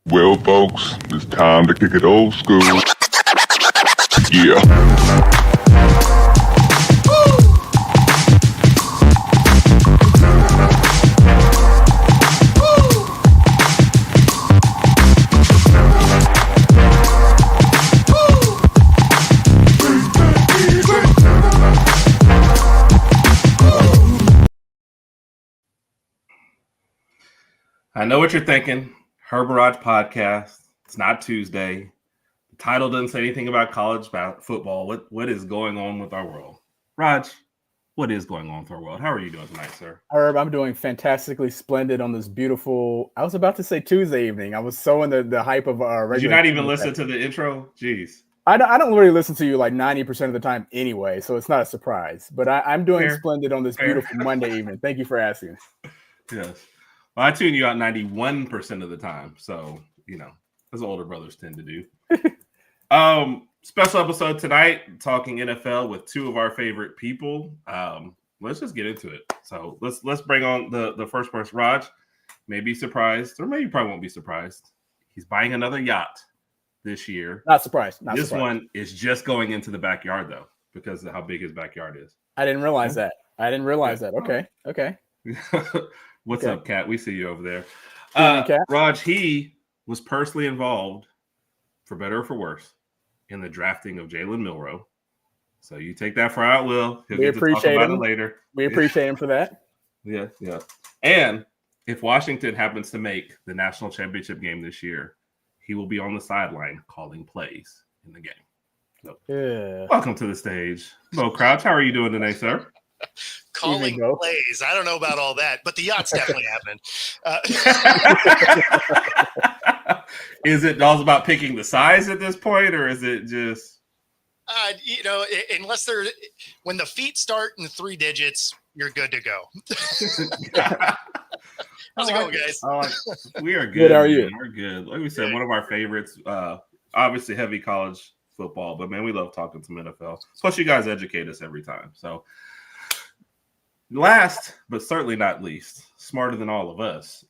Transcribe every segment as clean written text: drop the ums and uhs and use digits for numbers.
Well, folks, it's time to kick it old school. Yeah. I know what you're thinking. Herb and Rodg podcast. It's not Tuesday. The title doesn't say anything about college football. What is going on with our world? Rodg, what is going on with our world? How are you doing tonight, sir? Herb, I'm doing fantastically splendid on this beautiful, I was about to say Tuesday evening. I was so in the hype of regular. Did you not even listen to the intro? Jeez. I don't really listen to you like 90% of the time anyway, so it's not a surprise. But I'm doing splendid on this beautiful Monday evening. Thank you for asking. Yes. Well, I tune you out 91% of the time. So, as older brothers tend to do. Special episode tonight, talking NFL with two of our favorite people. Let's just get into it. So let's bring on the first person. Rodg may be surprised, or maybe you probably won't be surprised. He's buying another yacht this year. Not surprised. This one is just going into the backyard, though, because of how big his backyard is. I didn't realize that. Okay. What's up, Kat? We see you over there. Kat. Rodg, he was personally involved, for better or for worse, in the drafting of Jalen Milroe. So you take that for how it will. We appreciate him later. We appreciate him for that. Yeah. And if Washington happens to make the national championship game this year, he will be on the sideline calling plays in the game. So, welcome to the stage, Bo Crouch. How are you doing today, sir? Calling plays. I don't know about all that, but the yacht's definitely happening. Is it all about picking the size at this point, or is it just? Unless when the feet start in 3 digits, you're good to go. How's it going, guys? We are good. Good, how are you? We're good. Like we said, one of our favorites. Obviously, heavy college football, but man, we love talking some NFL. Plus, you guys educate us every time. So, last but certainly not least, smarter than all of us.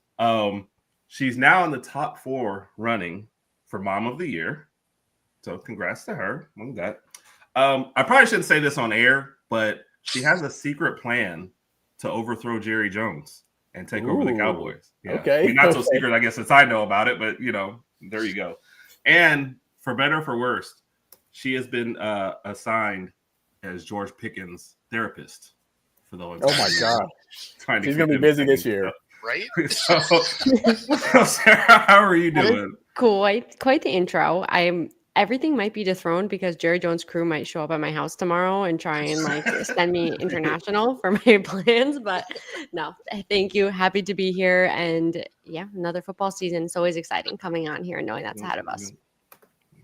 She's now in the top 4 running for Mom of the Year. So congrats to her on that. I probably shouldn't say this on air, but she has a secret plan to overthrow Jerry Jones and take over the Cowboys. Yeah. Okay. Not so secret, I guess, since I know about it, but, there you go. And for better or for worse, she has been assigned as George Pickens' therapist for the Oh, my God. She's going to be busy this year. Right? So, Sarah, how are you doing? Quite the intro. Everything might be dethroned because Jerry Jones' crew might show up at my house tomorrow and try and send me international for my plans. But no, thank you. Happy to be here. And yeah, another football season. It's always exciting coming on here and knowing that's ahead of us.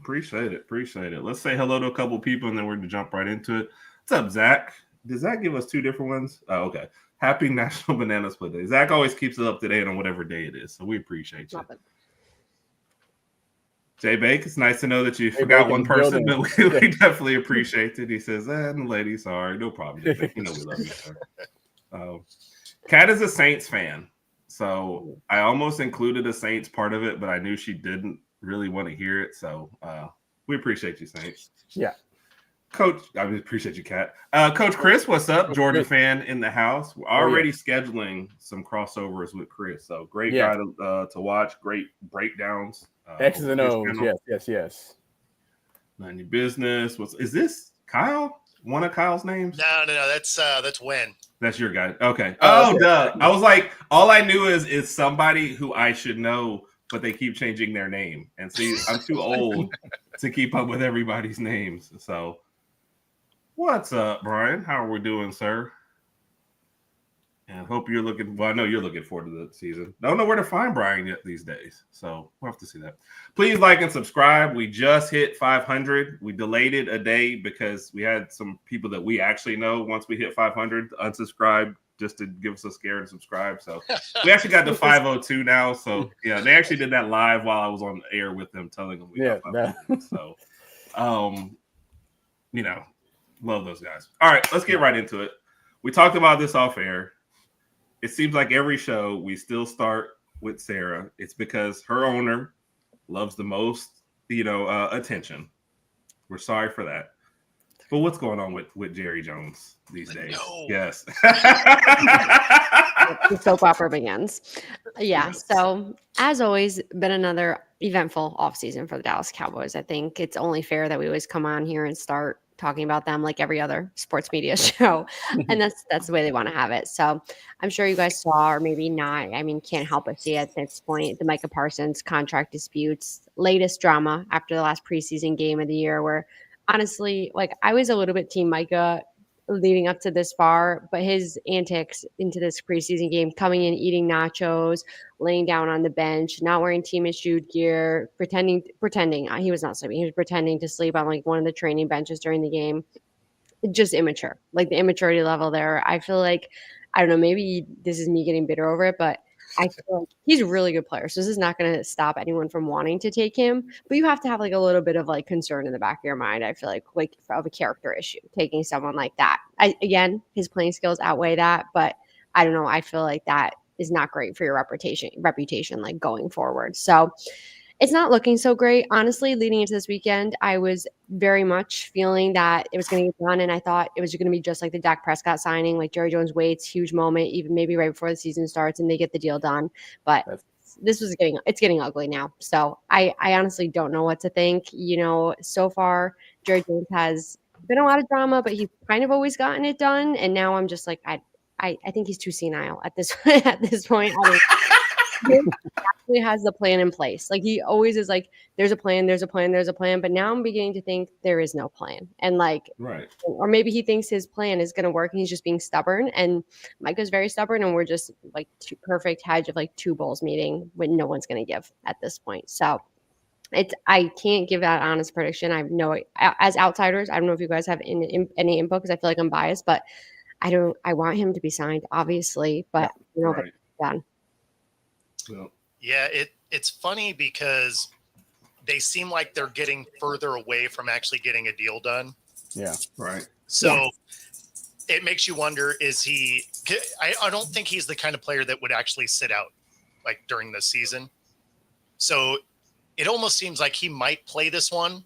Appreciate it. Let's say hello to a couple people and then we're going to jump right into it. What's up, Zach? Does Zach give us 2 different ones? Oh, okay. Happy National Banana Split Day. Zach always keeps it up to date on whatever day it is, so we appreciate you. Jay Bake, it's nice to know that you forgot one person, but we definitely appreciate it. He says, the lady, sorry, no problem. Jay Bake. We love you, sir. Kat is a Saints fan, so I almost included a Saints part of it, but I knew she didn't really want to hear it, so we appreciate you, Saints. Yeah. Coach, I appreciate you, Kat. Coach Chris, what's up? Georgia fan in the house. We're already scheduling some crossovers with Chris. So great guy to watch. Great breakdowns. X's and O's. Yes. None your business. Is this Kyle? One of Kyle's names? No. That's Wen. That's your guy. Okay. Duh. I was like, all I knew is somebody who I should know, but they keep changing their name. And see, I'm too old to keep up with everybody's names. So. What's up, Brian? How are we doing, sir? And hope you're looking. Well, I know you're looking forward to the season. Don't know where to find Brian yet these days, so we'll have to see that. Please like and subscribe. We just hit 500. We delayed it a day because we had some people that we actually know. Once we hit 500, unsubscribe just to give us a scare and subscribe. So we actually got to 502 now. So yeah, they actually did that live while I was on the air with them, telling them we got 500. So, love those guys. All right, let's get right into it. We talked about this off air. It seems like every show we still start with Sarah. It's because her owner loves the most, attention. We're sorry for that. But what's going on with Jerry Jones these days? No. Yes. The soap opera begins. Yeah. So as always, been another eventful offseason for the Dallas Cowboys. I think it's only fair that we always come on here and start talking about them like every other sports media show. And that's the way they want to have it. So I'm sure you guys saw, or maybe not. I mean, can't help but see at this point the Micah Parsons contract disputes, latest drama after the last preseason game of the year, where honestly, like I was a little bit team Micah leading up to this far, but his antics into this preseason game, coming in, eating nachos, laying down on the bench, not wearing team issued gear, pretending he was not sleeping. He was pretending to sleep on like one of the training benches during the game. Just immature, like the immaturity level there. I feel like, I don't know, maybe this is me getting bitter over it, but I feel like he's a really good player. So this is not going to stop anyone from wanting to take him, but you have to have like a little bit of like concern in the back of your mind. I feel like of a character issue, taking someone like that. Again, his playing skills outweigh that, but I don't know. I feel like that is not great for your reputation, like going forward. So it's not looking so great. Honestly, leading into this weekend, I was very much feeling that it was going to get done. And I thought it was going to be just like the Dak Prescott signing, like Jerry Jones waits, huge moment, even maybe right before the season starts and they get the deal done. But it's getting ugly now. So I honestly don't know what to think. So far, Jerry Jones has been a lot of drama, but he's kind of always gotten it done. And now I'm just like, I think he's too senile at this point. He actually has the plan in place. Like he always is like, there's a plan. But now I'm beginning to think there is no plan. And like, right. Or maybe he thinks his plan is going to work and he's just being stubborn. And Micah's very stubborn. And we're just like perfect hedge of like two bulls meeting when no one's going to give at this point. So I can't give that honest prediction. I know as outsiders, I don't know if you guys have any input because I feel like I'm biased, but I want him to be signed, obviously, but right. Done. Yeah, it's funny because they seem like they're getting further away from actually getting a deal done. Yeah, right. So it makes you wonder, is he – I don't think he's the kind of player that would actually sit out like during the season. So it almost seems like he might play this one,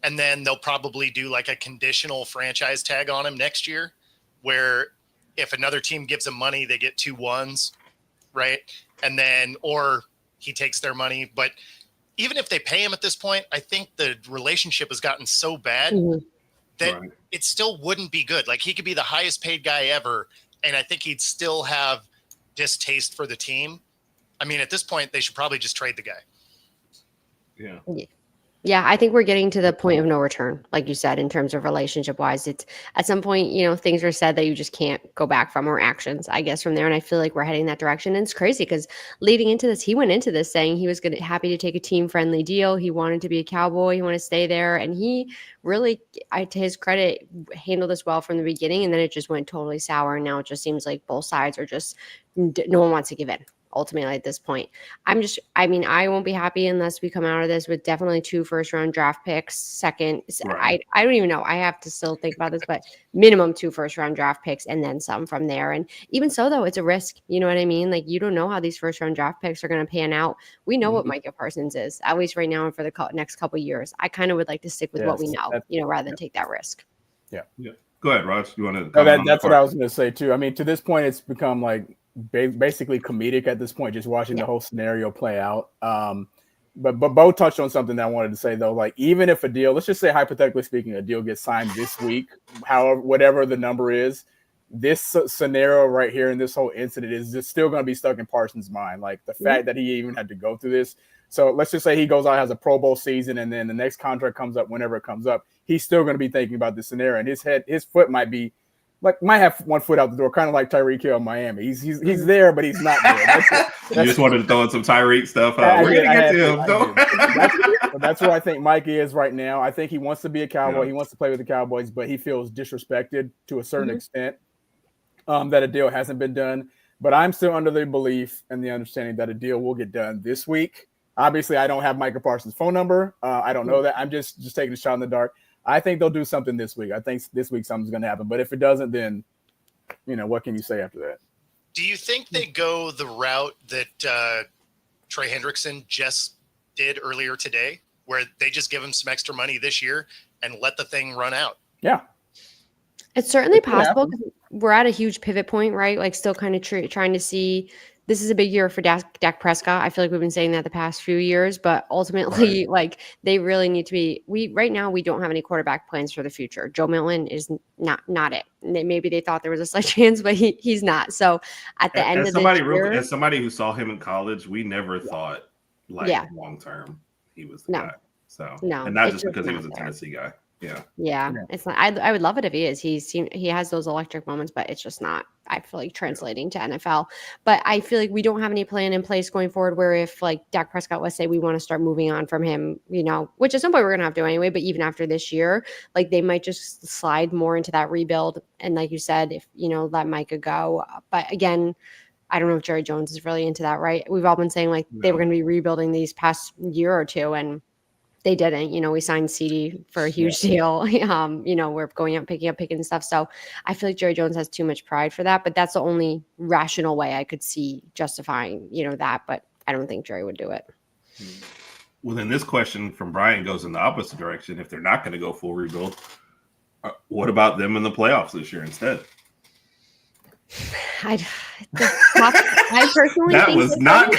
and then they'll probably do like a conditional franchise tag on him next year where if another team gives him money, they get 2 1s. Right. And then, or he takes their money. But even if they pay him at this point, I think the relationship has gotten so bad that it still wouldn't be good. Like he could be the highest paid guy ever. And I think he'd still have distaste for the team. I mean, at this point, they should probably just trade the guy. Yeah. Yeah, I think we're getting to the point of no return, like you said, in terms of relationship wise. It's at some point, things are said that you just can't go back from, or actions, I guess, from there. And I feel like we're heading that direction. And it's crazy because leading into this, he went into this saying he was happy to take a team friendly deal. He wanted to be a Cowboy. He wanted to stay there. And he really, to his credit, handled this well from the beginning. And then it just went totally sour. And now it just seems like both sides are just, no one wants to give in. Ultimately at this point, I won't be happy unless we come out of this with definitely 2 first-round draft picks. Second, I don't even know. I have to still think about this, but minimum 2 first-round draft picks and then some from there. And even so, though, it's a risk. You know what I mean? Like you don't know how these first-round draft picks are going to pan out. We know what Micah Parsons is, at least right now and for the next couple of years. I kind of would like to stick with what we know, rather than take that risk. Yeah. Go ahead, Rodg. You want to? That's what I was going to say too. I mean, to this point, it's become like basically comedic at this point, just watching the whole scenario play out. But Bo touched on something that I wanted to say though. Like even if a deal, let's just say hypothetically speaking, a deal gets signed this week, however, whatever the number is, this scenario right here in this whole incident is just still going to be stuck in Parsons' mind. Like the fact that he even had to go through this. So let's just say he goes out, has a Pro Bowl season, and then the next contract comes up whenever it comes up. He's still going to be thinking about this scenario, and his foot might have one foot out the door, kind of like Tyreek Hill in Miami. He's there, but he's not there. You just wanted to throw in some Tyreek stuff. We're gonna get to him. That's where I think Mike is right now. I think he wants to be a Cowboy. He wants to play with the Cowboys, but he feels disrespected to a certain extent that a deal hasn't been done. But I'm still under the belief and the understanding that a deal will get done this week. Obviously, I don't have Micah Parsons' phone number. I don't know that. I'm just taking a shot in the dark. I think they'll do something this week. I think this week something's going to happen. But if it doesn't, then, what can you say after that? Do you think they go the route that Trey Hendrickson just did earlier today, where they just give him some extra money this year and let the thing run out. Yeah. It's certainly It could possible happen. 'cause we're at a huge pivot point, right? Like still kind of trying to see this is a big year for Dak Prescott. I feel like we've been saying that the past few years, but ultimately, like they really need to be. Right now we don't have any quarterback plans for the future. Joe Milton is not it. Maybe they thought there was a slight chance, but he's not. So at the end As of this year, as somebody who saw him in college, we never thought like yeah, long term he was the no, guy. So no, and not it's just just because he not was a there. Tennessee guy. Yeah. Yeah, Yeah. it's not. I would love it if he is. He has those electric moments, but it's just not. I feel like translating to NFL. But I feel like we don't have any plan in place going forward. Where if like Dak Prescott, let's say we want to start moving on from him, which at some point we're gonna have to anyway. But even after this year, like they might just slide more into that rebuild. And like you said, if let Micah go. But again, I don't know if Jerry Jones is really into that, right? We've all been saying like they were No. going to be rebuilding these past year or two, and they didn't. We signed CD for a huge deal. We're going out picking up Pickens and stuff. So I feel like Jerry Jones has too much pride for that. But that's the only rational way I could see justifying, that. But I don't think Jerry would do it. Well, then this question from Brian goes in the opposite direction. If they're not going to go full rebuild, what about them in the playoffs this year instead? I personally That think was not.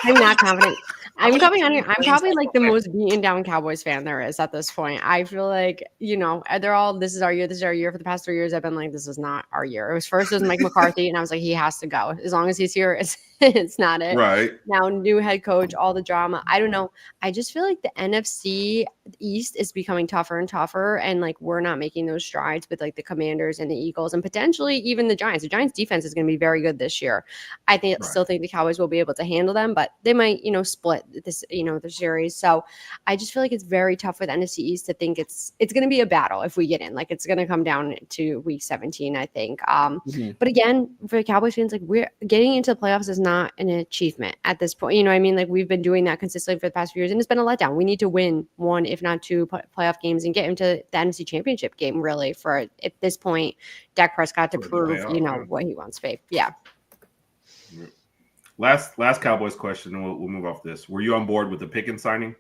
I'm not confident. I'm coming on here. I'm probably like the most beaten down Cowboys fan there is at this point. I feel like, they're all, this is our year. For the past 3 years, I've been like, this is not our year. It was Mike McCarthy, and I was like, he has to go. As long as he's here, it's not it. Right. Now, new head coach, all the drama. I don't know. I just feel like the NFC East is becoming tougher and tougher, and like we're not making those strides with like the Commanders and the Eagles and potentially even the Giants. The Giants defense is going to be very good this year. I still think the Cowboys will be able to handle them, but they might, split this, the series. So I just feel like it's very tough with NFC East to think it's going to be a battle if we get in. Like it's going to come down to week 17, I think. But again, for the Cowboys fans, like we're getting into the playoffs is not an achievement at this point. Like we've been doing that consistently for the past few years, and it's been a letdown. We need to win one, if not two, playoff games and get into the NFC Championship game. Really, for at this point, Dak Prescott to prove what he wants. Faith, yeah. Last Cowboys question, and we'll move off this. Were you on board with the Pickens signing,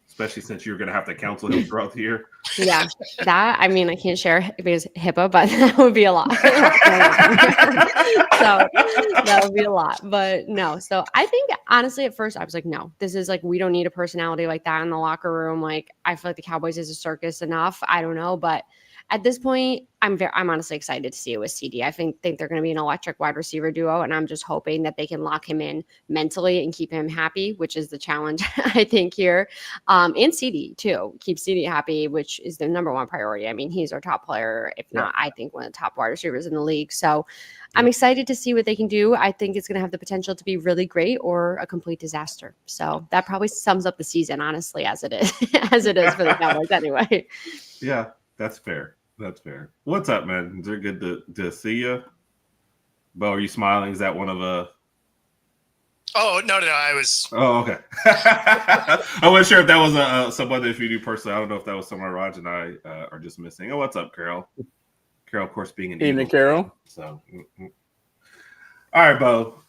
especially since you're going to have to counsel him throughout the year? Yeah, that I can't share because HIPAA, but that would be a lot. So that would be a lot, but no. So I think honestly, at first I was like, no, this is like we don't need a personality like that in the locker room. Like I feel like the Cowboys is a circus enough. I don't know, but at this point, I'm honestly excited to see it with CD. I think they're going to be an electric wide receiver duo, and I'm just hoping that they can lock him in mentally and keep him happy, which is the challenge I think here. And CD too, keep CD happy, which is the number one priority. He's our top player, if not, I think one of the top wide receivers in the league. So I'm excited to see what they can do. I think it's going to have the potential to be really great or a complete disaster. So that probably sums up the season, honestly, as it is, for the Cowboys anyway. Yeah, that's fair. That's fair. What's up, man? Is it good to see you? Bo, are you smiling? Is that one of a... Oh, no, I was... Oh, okay. I wasn't sure if that was someone that you knew personally. I don't know if that was someone Rodg and I are just missing. Oh, what's up, Carol? Carol, of course, being an Evening, Eagles Carol. fan, so, all right, Bo.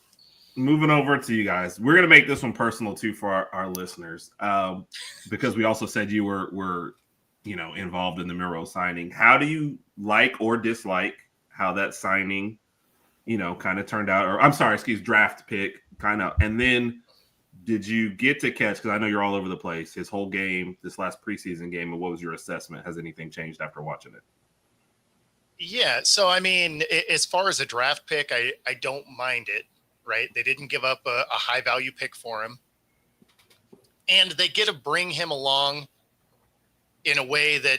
Moving over to you guys. We're going to make this one personal, too, for our listeners, because we also said you were involved in the Miro signing. How do you like or dislike how that signing, kind of turned out? Or I'm sorry, draft pick kind of. And then did you get to catch, because I know you're all over the place, his whole game, this last preseason game, and what was your assessment? Has anything changed after watching it? Yeah, so as far as a draft pick, I don't mind it, right? They didn't give up a high value pick for him. And they get to bring him along in a way that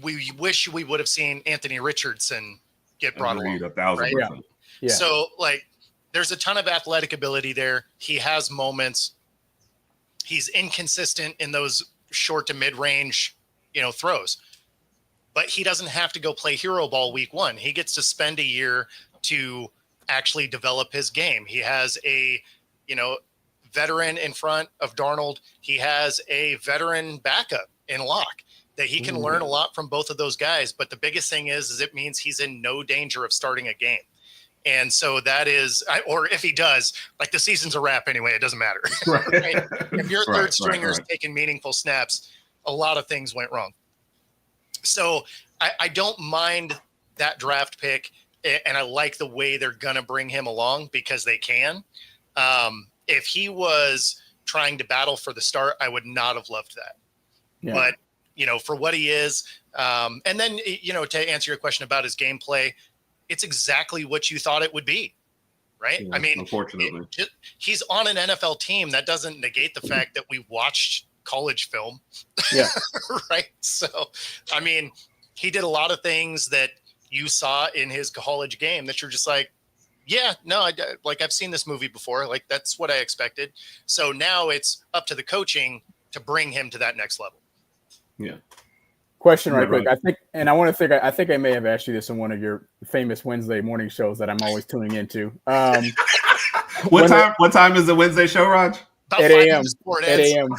we wish we would have seen Anthony Richardson get brought along. 1,000%. Right? Yeah. So, there's a ton of athletic ability there. He has moments. He's inconsistent in those short to mid-range, throws. But he doesn't have to go play hero ball week one. He gets to spend a year to actually develop his game. He has a, veteran in front of Darnold. He has a veteran backup in Locke that he can learn a lot from both of those guys. But the biggest thing is it means he's in no danger of starting a game. And so that is, or if he does, like the season's a wrap anyway, it doesn't matter. Right? If your third stringer's taking meaningful snaps, a lot of things went wrong. So I don't mind that draft pick, and I like the way they're going to bring him along because they can. If he was trying to battle for the start, I would not have loved that. Yeah. But, for what he is, and then, to answer your question about his gameplay, it's exactly what you thought it would be, right? Yeah, I mean, unfortunately, he's on an NFL team. That doesn't negate the fact that we watched college film. Yeah. Right. So, I mean, he did a lot of things that you saw in his college game that you're just like, yeah, no, I've seen this movie before. Like, that's what I expected. So now it's up to the coaching to bring him to that next level. Yeah. Question right quick. I think I may have asked you this in one of your famous Wednesday morning shows that I'm always tuning into. What time is the Wednesday show, Rodg? 8 a.m. 8 a.m.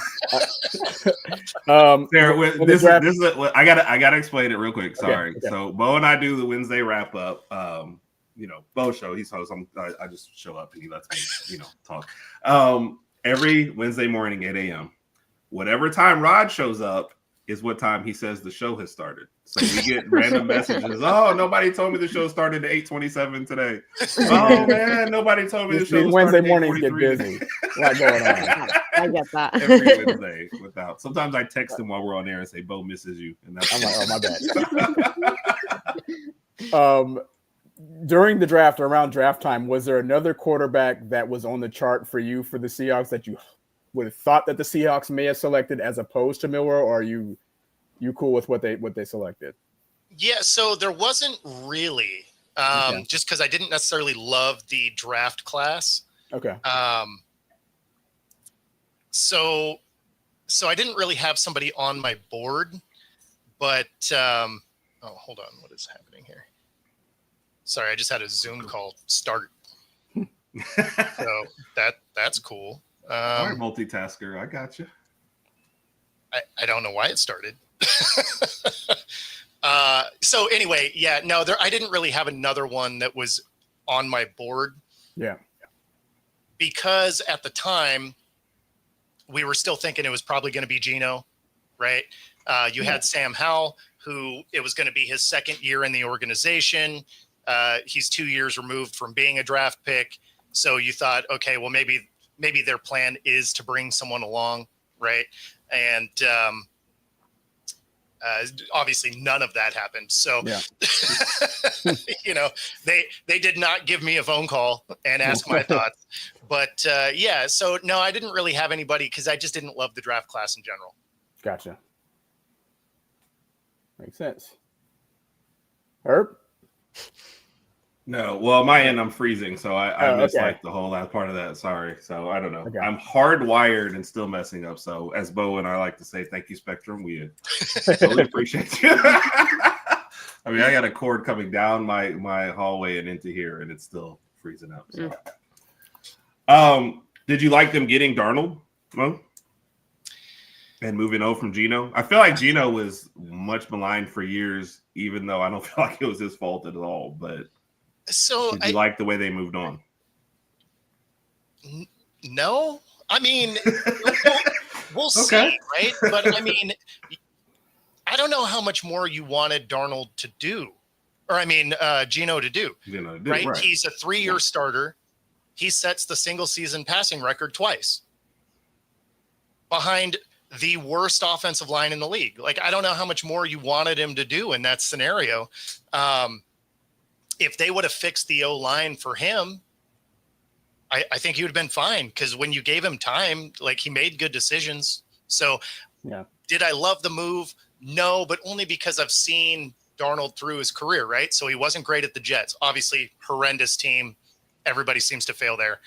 Sarah, this is I gotta explain it real quick. Sorry. Okay. So Bo and I do the Wednesday wrap up. Bo show. He's host. I just show up and he lets me, talk. Every Wednesday morning, 8 a.m. Whatever time Rod shows up is what time he says the show has started. So we get random messages. Oh, nobody told me the show started at 8:27 today. Oh man, nobody told me the show. Wednesday mornings get busy. A lot going on. I get that. Every Wednesday sometimes I text him while we're on air and say, Bo misses you. And I'm like, oh, my bad. During the draft, around draft time, was there another quarterback that was on the chart for you for the Seahawks that you would have thought that the Seahawks may have selected as opposed to Milroe, or are you cool with what they selected? Yeah, so there wasn't really, just because I didn't necessarily love the draft class. Okay. So I didn't really have somebody on my board, but hold on, what is happening here? Sorry, I just had a Zoom call start. So that's cool. All right, multitasker, I got you. I don't know why it started. So anyway, yeah, no, I didn't really have another one that was on my board. Yeah. Because at the time, we were still thinking it was probably going to be Geno, right? You had Sam Howell, who it was going to be his second year in the organization. He's 2 years removed from being a draft pick. So you thought, okay, well, maybe their plan is to bring someone along, right? And obviously none of that happened. So, they did not give me a phone call and ask my thoughts. But so no, I didn't really have anybody because I just didn't love the draft class in general. Gotcha. Makes sense. Herb? No, well, my end, I'm freezing, so I missed like the whole last part of that. Sorry, so I don't know. Okay. I'm hardwired and still messing up. So as Bo and I like to say, thank you, Spectrum. We totally appreciate you. I mean, I got a cord coming down my hallway and into here, and it's still freezing up. So. Did you like them getting Darnold, Mo? And moving over from Geno? I feel like Geno was much maligned for years, even though I don't feel like it was his fault at all. But so did you like the way they moved on? No, I mean, we'll see, right? But I mean, I don't know how much more you wanted Darnold to do, or Geno to do, right? He's a 3-year starter. He sets the single season passing record twice behind the worst offensive line in the league. Like, I don't know how much more you wanted him to do in that scenario. If they would have fixed the O-line for him, I think he would have been fine. Because when you gave him time, like, he made good decisions. So did I love the move? No, but only because I've seen Darnold through his career, right? So he wasn't great at the Jets. Obviously, horrendous team. Everybody seems to fail there.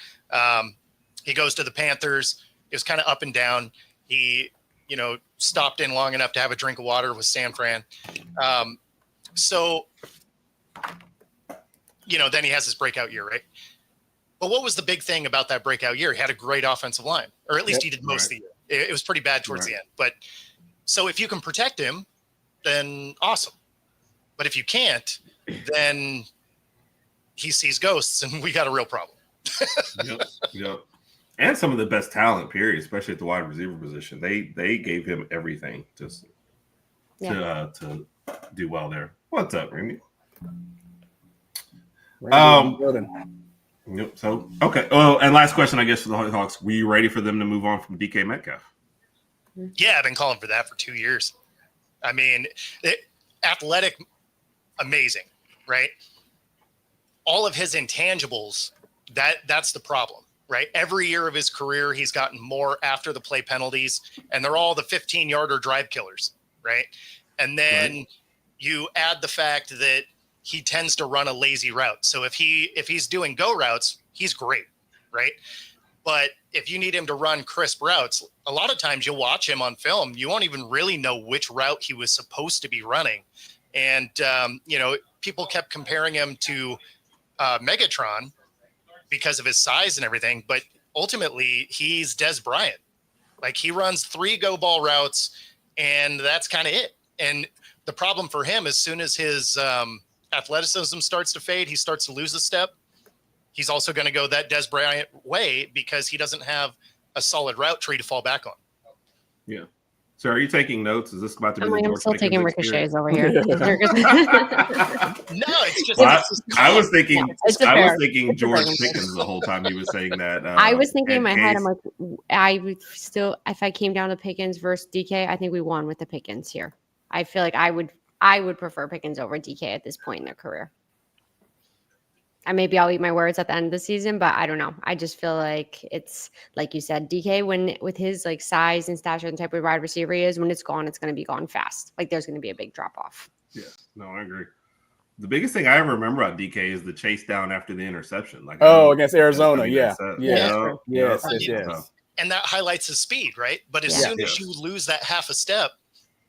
He goes to the Panthers. It was kind of up and down. He, stopped in long enough to have a drink of water with San Fran. Then he has his breakout year, right? But what was the big thing about that breakout year? He had a great offensive line, or at least he did most of the year. It was pretty bad towards the end. But so if you can protect him, then awesome. But if you can't, then he sees ghosts, and we got a real problem. Yep. And some of the best talent, period, especially at the wide receiver position. They gave him everything to do well there. What's up, Remy? Yep. So okay. Oh, and last question, I guess, for the Hawks. Were you ready for them to move on from DK Metcalf? Yeah, I've been calling for that for 2 years. I mean, athletic, amazing, right? All of his intangibles, that's the problem, right? Every year of his career, he's gotten more after the play penalties, and they're all the 15-yarder drive killers, right? And then you add the fact that he tends to run a lazy route. So if he's doing go routes, he's great, right? But if you need him to run crisp routes, a lot of times you'll watch him on film. You won't even really know which route he was supposed to be running. And, people kept comparing him to Megatron because of his size and everything. But ultimately, he's Des Bryant. Like, he runs 3 go ball routes, and that's kind of it. And the problem for him, as soon as his athleticism starts to fade, he starts to lose a step. He's also going to go that Des Bryant way because he doesn't have a solid route tree to fall back on. Yeah. So are you taking notes? Is this about to be I'm still taking ricochets over here. No, it's just. I was thinking George Pickens the whole time he was saying that. I was thinking in my head, I'm like, I would still, if I came down to Pickens versus DK, I think we won with the Pickens here. I feel like I would prefer Pickens over DK at this point in their career. And maybe I'll eat my words at the end of the season, but I don't know. I just feel like it's like you said, DK, when with his like size and stature and type of wide receiver he is, when it's gone, it's going to be gone fast. Like there's going to be a big drop off. Yeah, no, I agree. The biggest thing I ever remember about DK is the chase down after the interception. Like against Arizona, yes. And that highlights his speed, right? But as soon as you lose that half a step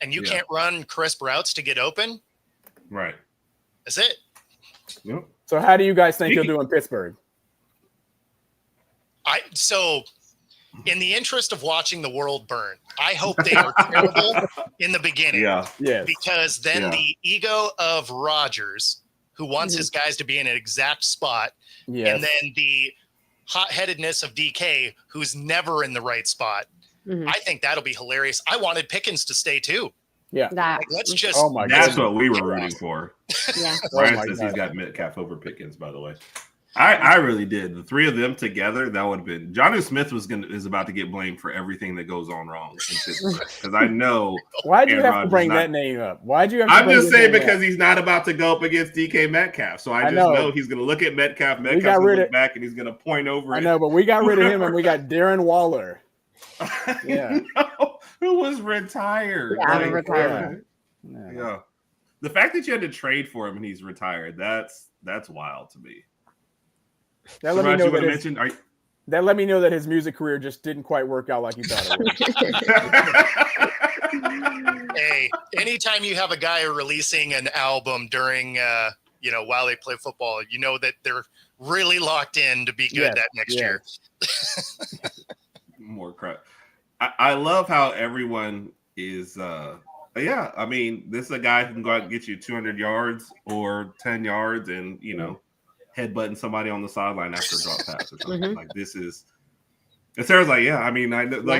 and you can't run crisp routes to get open, right? That's it. Yep. So how do you guys think he'll do in Pittsburgh? So in the interest of watching the world burn, I hope they are terrible in the beginning. Because then the ego of Rodgers, who wants his guys to be in an exact spot, and then the hot-headedness of DK, who's never in the right spot. I think that'll be hilarious. I wanted Pickens to stay too. Yeah. Let's just. Oh my that's what we were rooting for. Yeah. Ryan says he's got Metcalf over Pickens, by the way. I really did. The 3 of them together, that would have been. Jonnu Smith is about to get blamed for everything that goes on wrong because I know. Why'd you have to bring that name up? Why'd you have to I'm just saying because he's not about to go up against DK Metcalf. So I just know he's going to look at Metcalf. Metcalf's going to look back and he's going to point over it. I know, but we got rid of him and we got Darren Waller. Yeah. Who was retired? Yeah, retired. Yeah. The fact that you had to trade for him and he's retired, that's wild to me. That let me know that his music career just didn't quite work out like he thought it would. Hey, anytime you have a guy releasing an album during while they play football, you know that they're really locked in to be good that next year. More crap. I love how everyone is I mean, this is a guy who can go out and get you 200 yards or 10 yards and headbutting somebody on the sideline after a drop pass or something. Like this is and Sarah's like,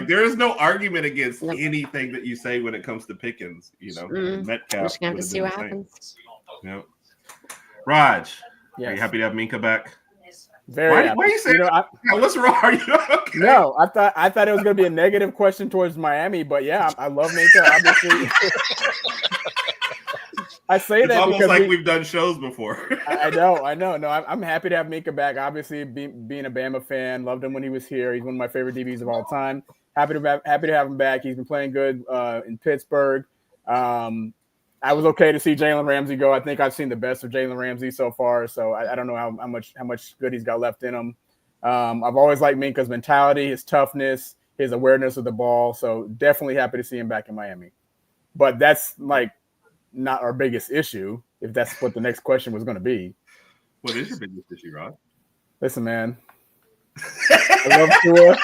there is no argument against anything that you say when it comes to Pickens, Metcalf. We're just gonna have to see what happens. Yep. Raj, are you happy to have Minka back? Very. Why are you saying what's wrong? Are you okay? No, I thought it was going to be a negative question towards Miami, but I love Minka. Obviously, I say it's that almost because like we've done shows before. I know. No, I'm happy to have Minka back. Obviously, being a Bama fan, loved him when he was here. He's one of my favorite DBs of all time. Happy to have him back. He's been playing good in Pittsburgh. I was okay to see Jalen Ramsey go. I think I've seen the best of Jalen Ramsey so far. So I don't know how much good he's got left in him. I've always liked Minka's mentality, his toughness, his awareness of the ball. So definitely happy to see him back in Miami. But that's like not our biggest issue, if that's what the next question was going to be. What is your biggest issue, Rod? Listen, man. I love Tua.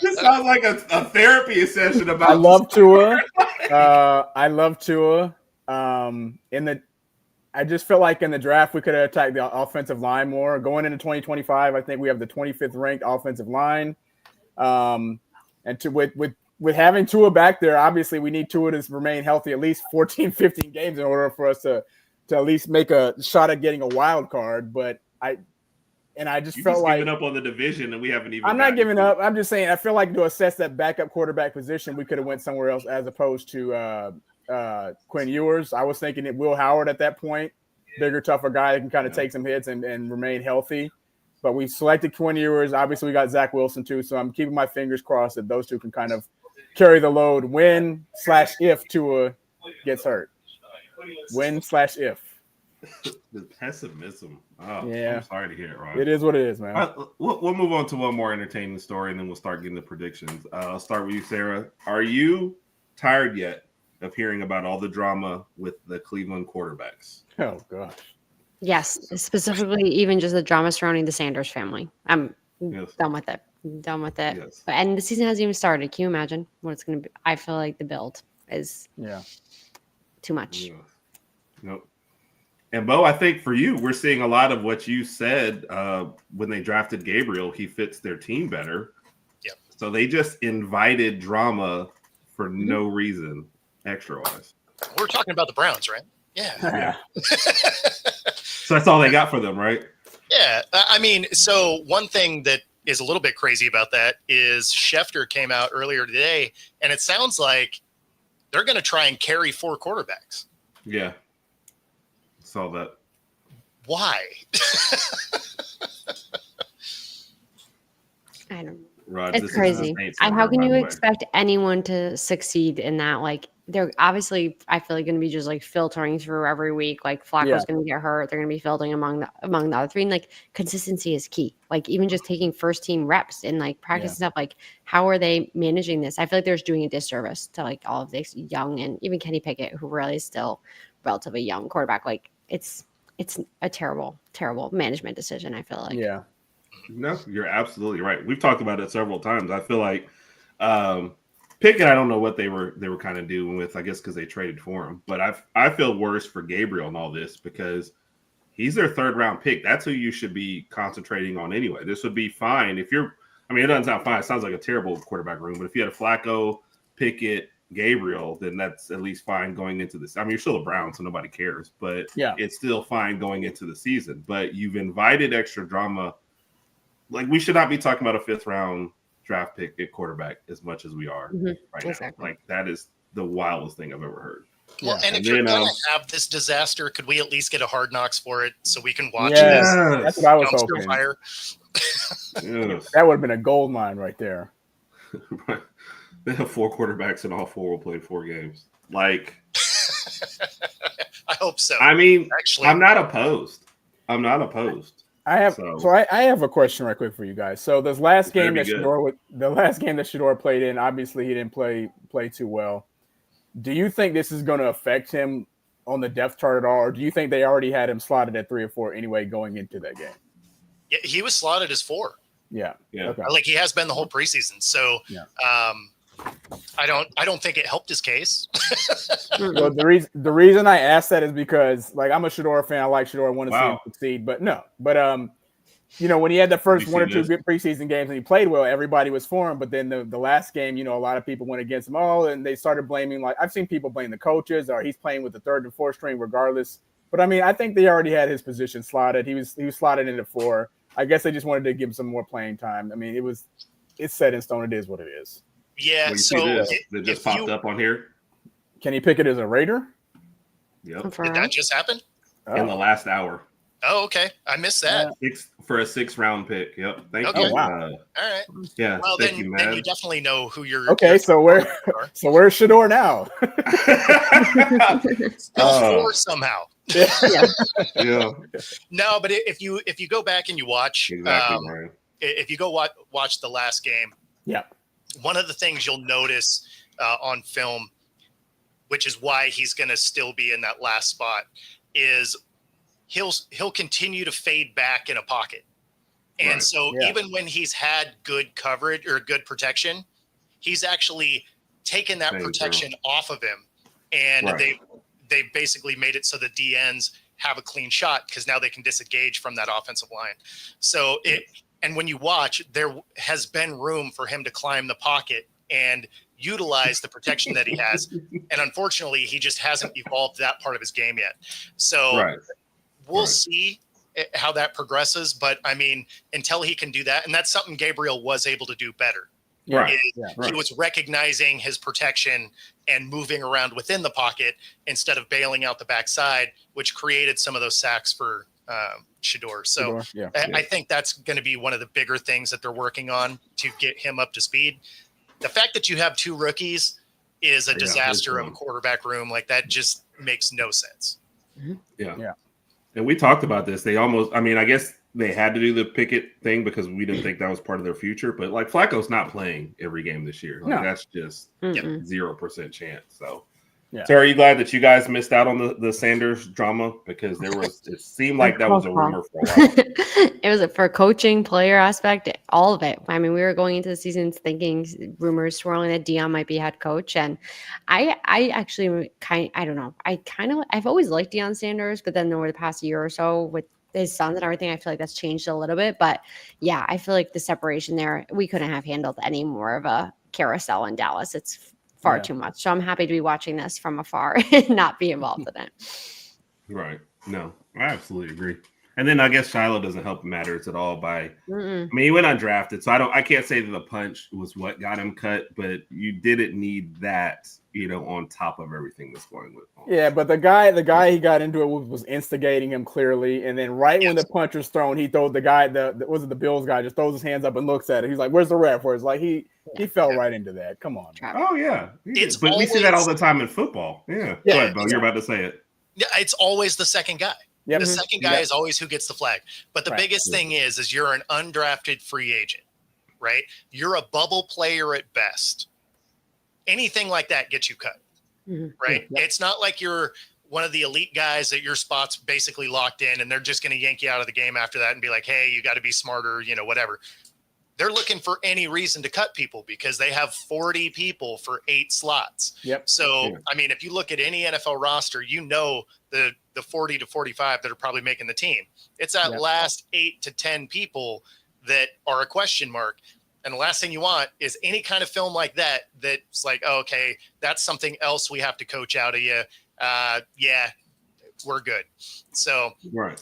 This sounds like a therapy session about. I love Tua. I love Tua. I just feel like in the draft we could have attacked the offensive line more. Going into 2025, I think we have the 25th ranked offensive line. And with having Tua back there, obviously we need Tua to remain healthy at least 14, 15 games in order for us to at least make a shot at getting a wild card. But I just felt like giving up on the division, and we haven't even. I'm not giving up. I'm just saying I feel like to assess that backup quarterback position, we could have went somewhere else as opposed to Quinn Ewers. I was thinking that Will Howard at that point, bigger, tougher guy that can kind of take some hits and remain healthy. But we selected Quinn Ewers. Obviously, we got Zach Wilson too. So I'm keeping my fingers crossed that those two can kind of carry the load when/if Tua gets hurt. When/if. The pessimism. Oh, Yeah. I'm sorry to hear it, Ron. It is what it is, man. All right, we'll move on to one more entertaining story, and then we'll start getting the predictions. I'll start with you, Sarah. Are you tired yet of hearing about all the drama with the Cleveland quarterbacks? Oh, gosh. Yes, specifically even just the drama surrounding the Sanders family. I'm done with it. Done with it. Yes. And the season hasn't even started. Can you imagine what it's going to be? I feel like the build is too much. Yeah. Nope. And Bo, I think for you, we're seeing a lot of what you said when they drafted Gabriel. He fits their team better. Yep. So they just invited drama for no reason, extra-wise. We're talking about the Browns, right? Yeah. So that's all they got for them, right? Yeah. I mean, so one thing that is a little bit crazy about that is Schefter came out earlier today, and it sounds like they're going to try and carry 4 quarterbacks. Yeah. Saw that. Why? I don't. Rod, It's crazy. How can you expect anyone to succeed in that? Like, they're obviously, I feel like, going to be just like filtering through every week. Like, Flacco's going to get hurt. They're going to be filtering among the other 3. And like, consistency is key. Like, even just taking first team reps and like practice stuff. Like, how are they managing this? I feel like they're just doing a disservice to like all of this young and even Kenny Pickett, who really is still relatively young quarterback. Like, it's a terrible, terrible management decision. I feel like. Yeah. No, you're absolutely right. We've talked about it several times. I feel like Pickett, I don't know what they were kind of doing with, I guess, because they traded for him. But I feel worse for Gabriel and all this because he's their 3rd round pick. That's who you should be concentrating on anyway. This would be fine if you're. I mean, it doesn't sound fine. It sounds like a terrible quarterback room. But if you had a Flacco, Pickett, Gabriel, then that's at least fine going into this. I mean, you're still a Brown, so nobody cares. But it's still fine going into the season. But you've invited extra drama. Like, we should not be talking about a 5th round draft pick at quarterback as much as we are right now. Like, that is the wildest thing I've ever heard. Well, and if you're going to have this disaster, could we at least get a Hard Knocks for it so we can watch this? That's what I was hoping. Fire? That would have been a gold mine right there. They have 4 quarterbacks and all 4 will play 4 games. Like, I hope so. I mean, actually, I'm not opposed. I have I have a question right quick for you guys. So this last game that Shedeur played in, obviously he didn't play too well. Do you think this is going to affect him on the depth chart at all, or do you think they already had him slotted at 3 or 4 anyway going into that game? Yeah, he was slotted as 4. Yeah. Okay. Like he has been the whole preseason. So I don't think it helped his case. Well, the reason I asked that is because, like, I'm a Shedeur fan. I like Shedeur. I want to see him succeed. But when he had the first 1 or 2 good preseason games and he played well, everybody was for him. But then the last game, a lot of people went against him. And they started blaming, like, I've seen people blame the coaches, or he's playing with the 3rd and 4th string regardless. But I mean, I think they already had his position slotted. He was slotted in at 4. I guess they just wanted to give him some more playing time. I mean, it's set in stone. It is what it is. Yeah. So that just popped up on here. Can he pick it as a Raider? Yep. Did that just happen? In the last hour. Oh, okay. I missed that. For a 6th round pick. Yep. Thank you. Oh, wow. All right. Yeah. Well, thank you, man. Then you definitely know who you're. Okay, so where's Shedeur now? Still 4 somehow. Yeah. No, but if you go back and you watch, if you go watch the last game, one of the things you'll notice on film, which is why he's going to still be in that last spot, is he'll continue to fade back in a pocket. And so even when he's had good coverage or good protection, he's actually taken that protection off of him. And they basically made it so the DNs have a clean shot because now they can disengage from that offensive line. So and when you watch, there has been room for him to climb the pocket and utilize the protection that he has. And unfortunately, he just hasn't evolved that part of his game yet. So we'll see how that progresses. But I mean, until he can do that, and that's something Gabriel was able to do better. He was recognizing his protection and moving around within the pocket instead of bailing out the backside, which created some of those sacks for Shedeur. So I think that's going to be one of the bigger things that they're working on to get him up to speed. The fact that you have 2 rookies is a disaster of a quarterback room. Like, that just makes no sense. Yeah. And we talked about this. They almost, I mean, I guess they had to do the Pickett thing because we didn't think that was part of their future. But like, Flacco's not playing every game this year. Like, that's just 0% chance. So, so are you glad that you guys missed out on the Sanders drama? Because it seemed like that was a rumor for a while. It was for coaching, player aspect, all of it. I mean, we were going into the season thinking rumors swirling that Dion might be head coach. And I actually I don't know. I've always liked Deion Sanders, but then over the past year or so with his sons and everything, I feel like that's changed a little bit. But yeah, I feel like the separation there, we couldn't have handled any more of a carousel in Dallas. It's far too much. So I'm happy to be watching this from afar and not be involved in it. Right. No, I absolutely agree. And then I guess Shiloh doesn't help matters at all by, I mean, he went undrafted. So I can't say that the punch was what got him cut, but you didn't need that, on top of everything that's going on. Yeah, but the guy he got into it was instigating him clearly. And then when the punch was thrown, he throws the guy, the Bills guy, just throws his hands up and looks at it. He's like, where's the ref? Where it's like, he fell right into that. Come on. Man. Oh, yeah. But we see that all the time in football. Yeah. Go ahead, Bo. You're about to say it. Yeah, it's always the second guy. Yep. The second guy is always who gets the flag. But the biggest thing is you're an undrafted free agent, right? You're a bubble player at best. Anything like that gets you cut, right? Yep. It's not like you're one of the elite guys that your spot's basically locked in and they're just going to yank you out of the game after that and be like, hey, you got to be smarter, whatever. They're looking for any reason to cut people because they have 40 people for 8 slots. Yep. So, I mean, if you look at any NFL roster, the 40 to 45 that are probably making the team. It's that last 8 to 10 people that are a question mark. And the last thing you want is any kind of film like that that's like, oh, okay, that's something else we have to coach out of you. We're good. So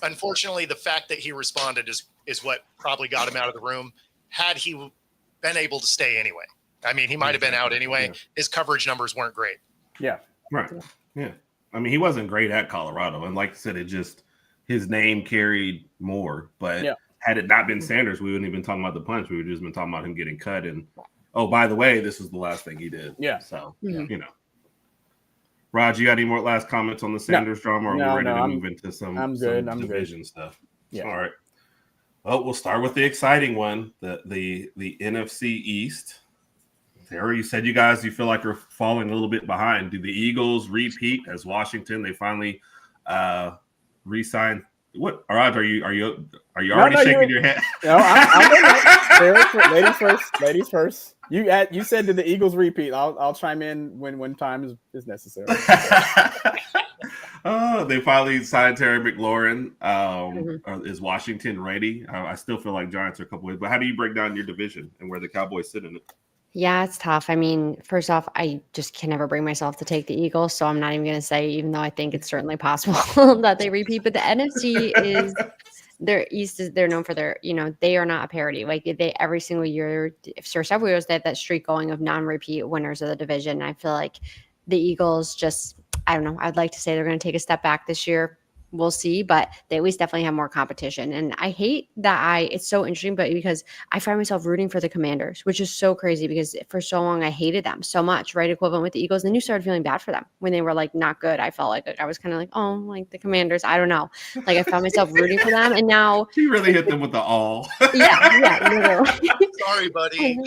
unfortunately, the fact that he responded is what probably got him out of the room. Had he been able to stay anyway. I mean, he might have been out anyway. Yeah. His coverage numbers weren't great. Yeah. Right. Yeah. I mean, he wasn't great at Colorado. And like I said, his name carried more. But had it not been Sanders, we wouldn't even talking about the punch. We would just been talking about him getting cut. And, oh, by the way, this was the last thing he did. Yeah. So, Rodg, you got any more last comments on the Sanders drama? Or are we ready to move into some division stuff? Yeah. All right. Well, we'll start with the exciting one, the NFC East. Terry, you said you feel like you're falling a little bit behind. Do the Eagles repeat as Washington? They finally re-signed. What, Rodg? Are you already shaking your head? No, I'm ladies first. You said did the Eagles repeat? I'll chime in when time is necessary. They finally signed Terry McLaurin. Is Washington ready? I still feel like Giants are a couple ways. But how do you break down your division and where the Cowboys sit in it? Yeah, it's tough. I mean, first off, I just can never bring myself to take the Eagles, so I'm not even going to say, even though I think it's certainly possible that they repeat. But the NFC is their East they're known for their, they are not a parity. Like they every single year, for several years, they have that streak going of non-repeat winners of the division. I feel like the Eagles just, I don't know. I'd like to say they're going to take a step back this year. We'll see, but they at least definitely have more competition. And I hate that it's so interesting, but because I find myself rooting for the Commanders, which is so crazy because for so long I hated them so much, right? Equivalent with the Eagles. And then you started feeling bad for them when they were like not good. I felt like I was kind of like, oh, like the Commanders. I don't know. Like I found myself rooting for them. And now he really hit them with the all. Yeah. Sorry, buddy.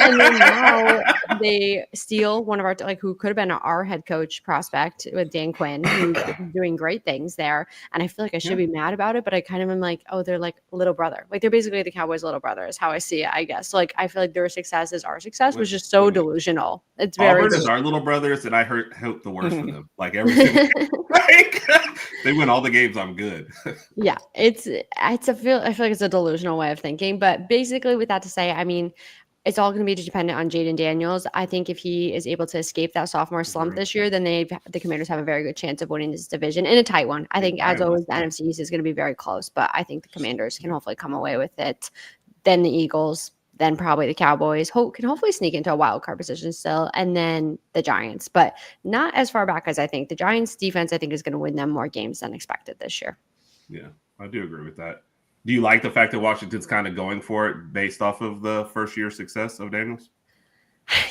And then now they steal one of our, who could have been our head coach prospect with Dan Quinn, who's doing great things there. And I feel like I should be mad about it, but I kind of am like, oh, they're like little brother. Like they're basically the Cowboys' little brother is how I see it, I guess. So, like I feel like their success is our success, which is so delusional. It's very Auburn is our little brothers, and I hope the worst for them. Like everything. Like They win all the games, I'm good. Yeah, I feel like it's a delusional way of thinking, but basically with that to say, I mean, it's all going to be dependent on Jaden Daniels. I think if he is able to escape that sophomore slump this year, then the Commanders have a very good chance of winning this division in a tight one. I think, as always, the NFC East is going to be very close, but I think the Commanders can hopefully come away with it. Then the Eagles, then probably the Cowboys can hopefully sneak into a wild card position still, and then the Giants, but not as far back as I think. The Giants defense, I think, is going to win them more games than expected this year. Yeah, I do agree with that. Do you like the fact that Washington's kind of going for it based off of the first year success of Daniels?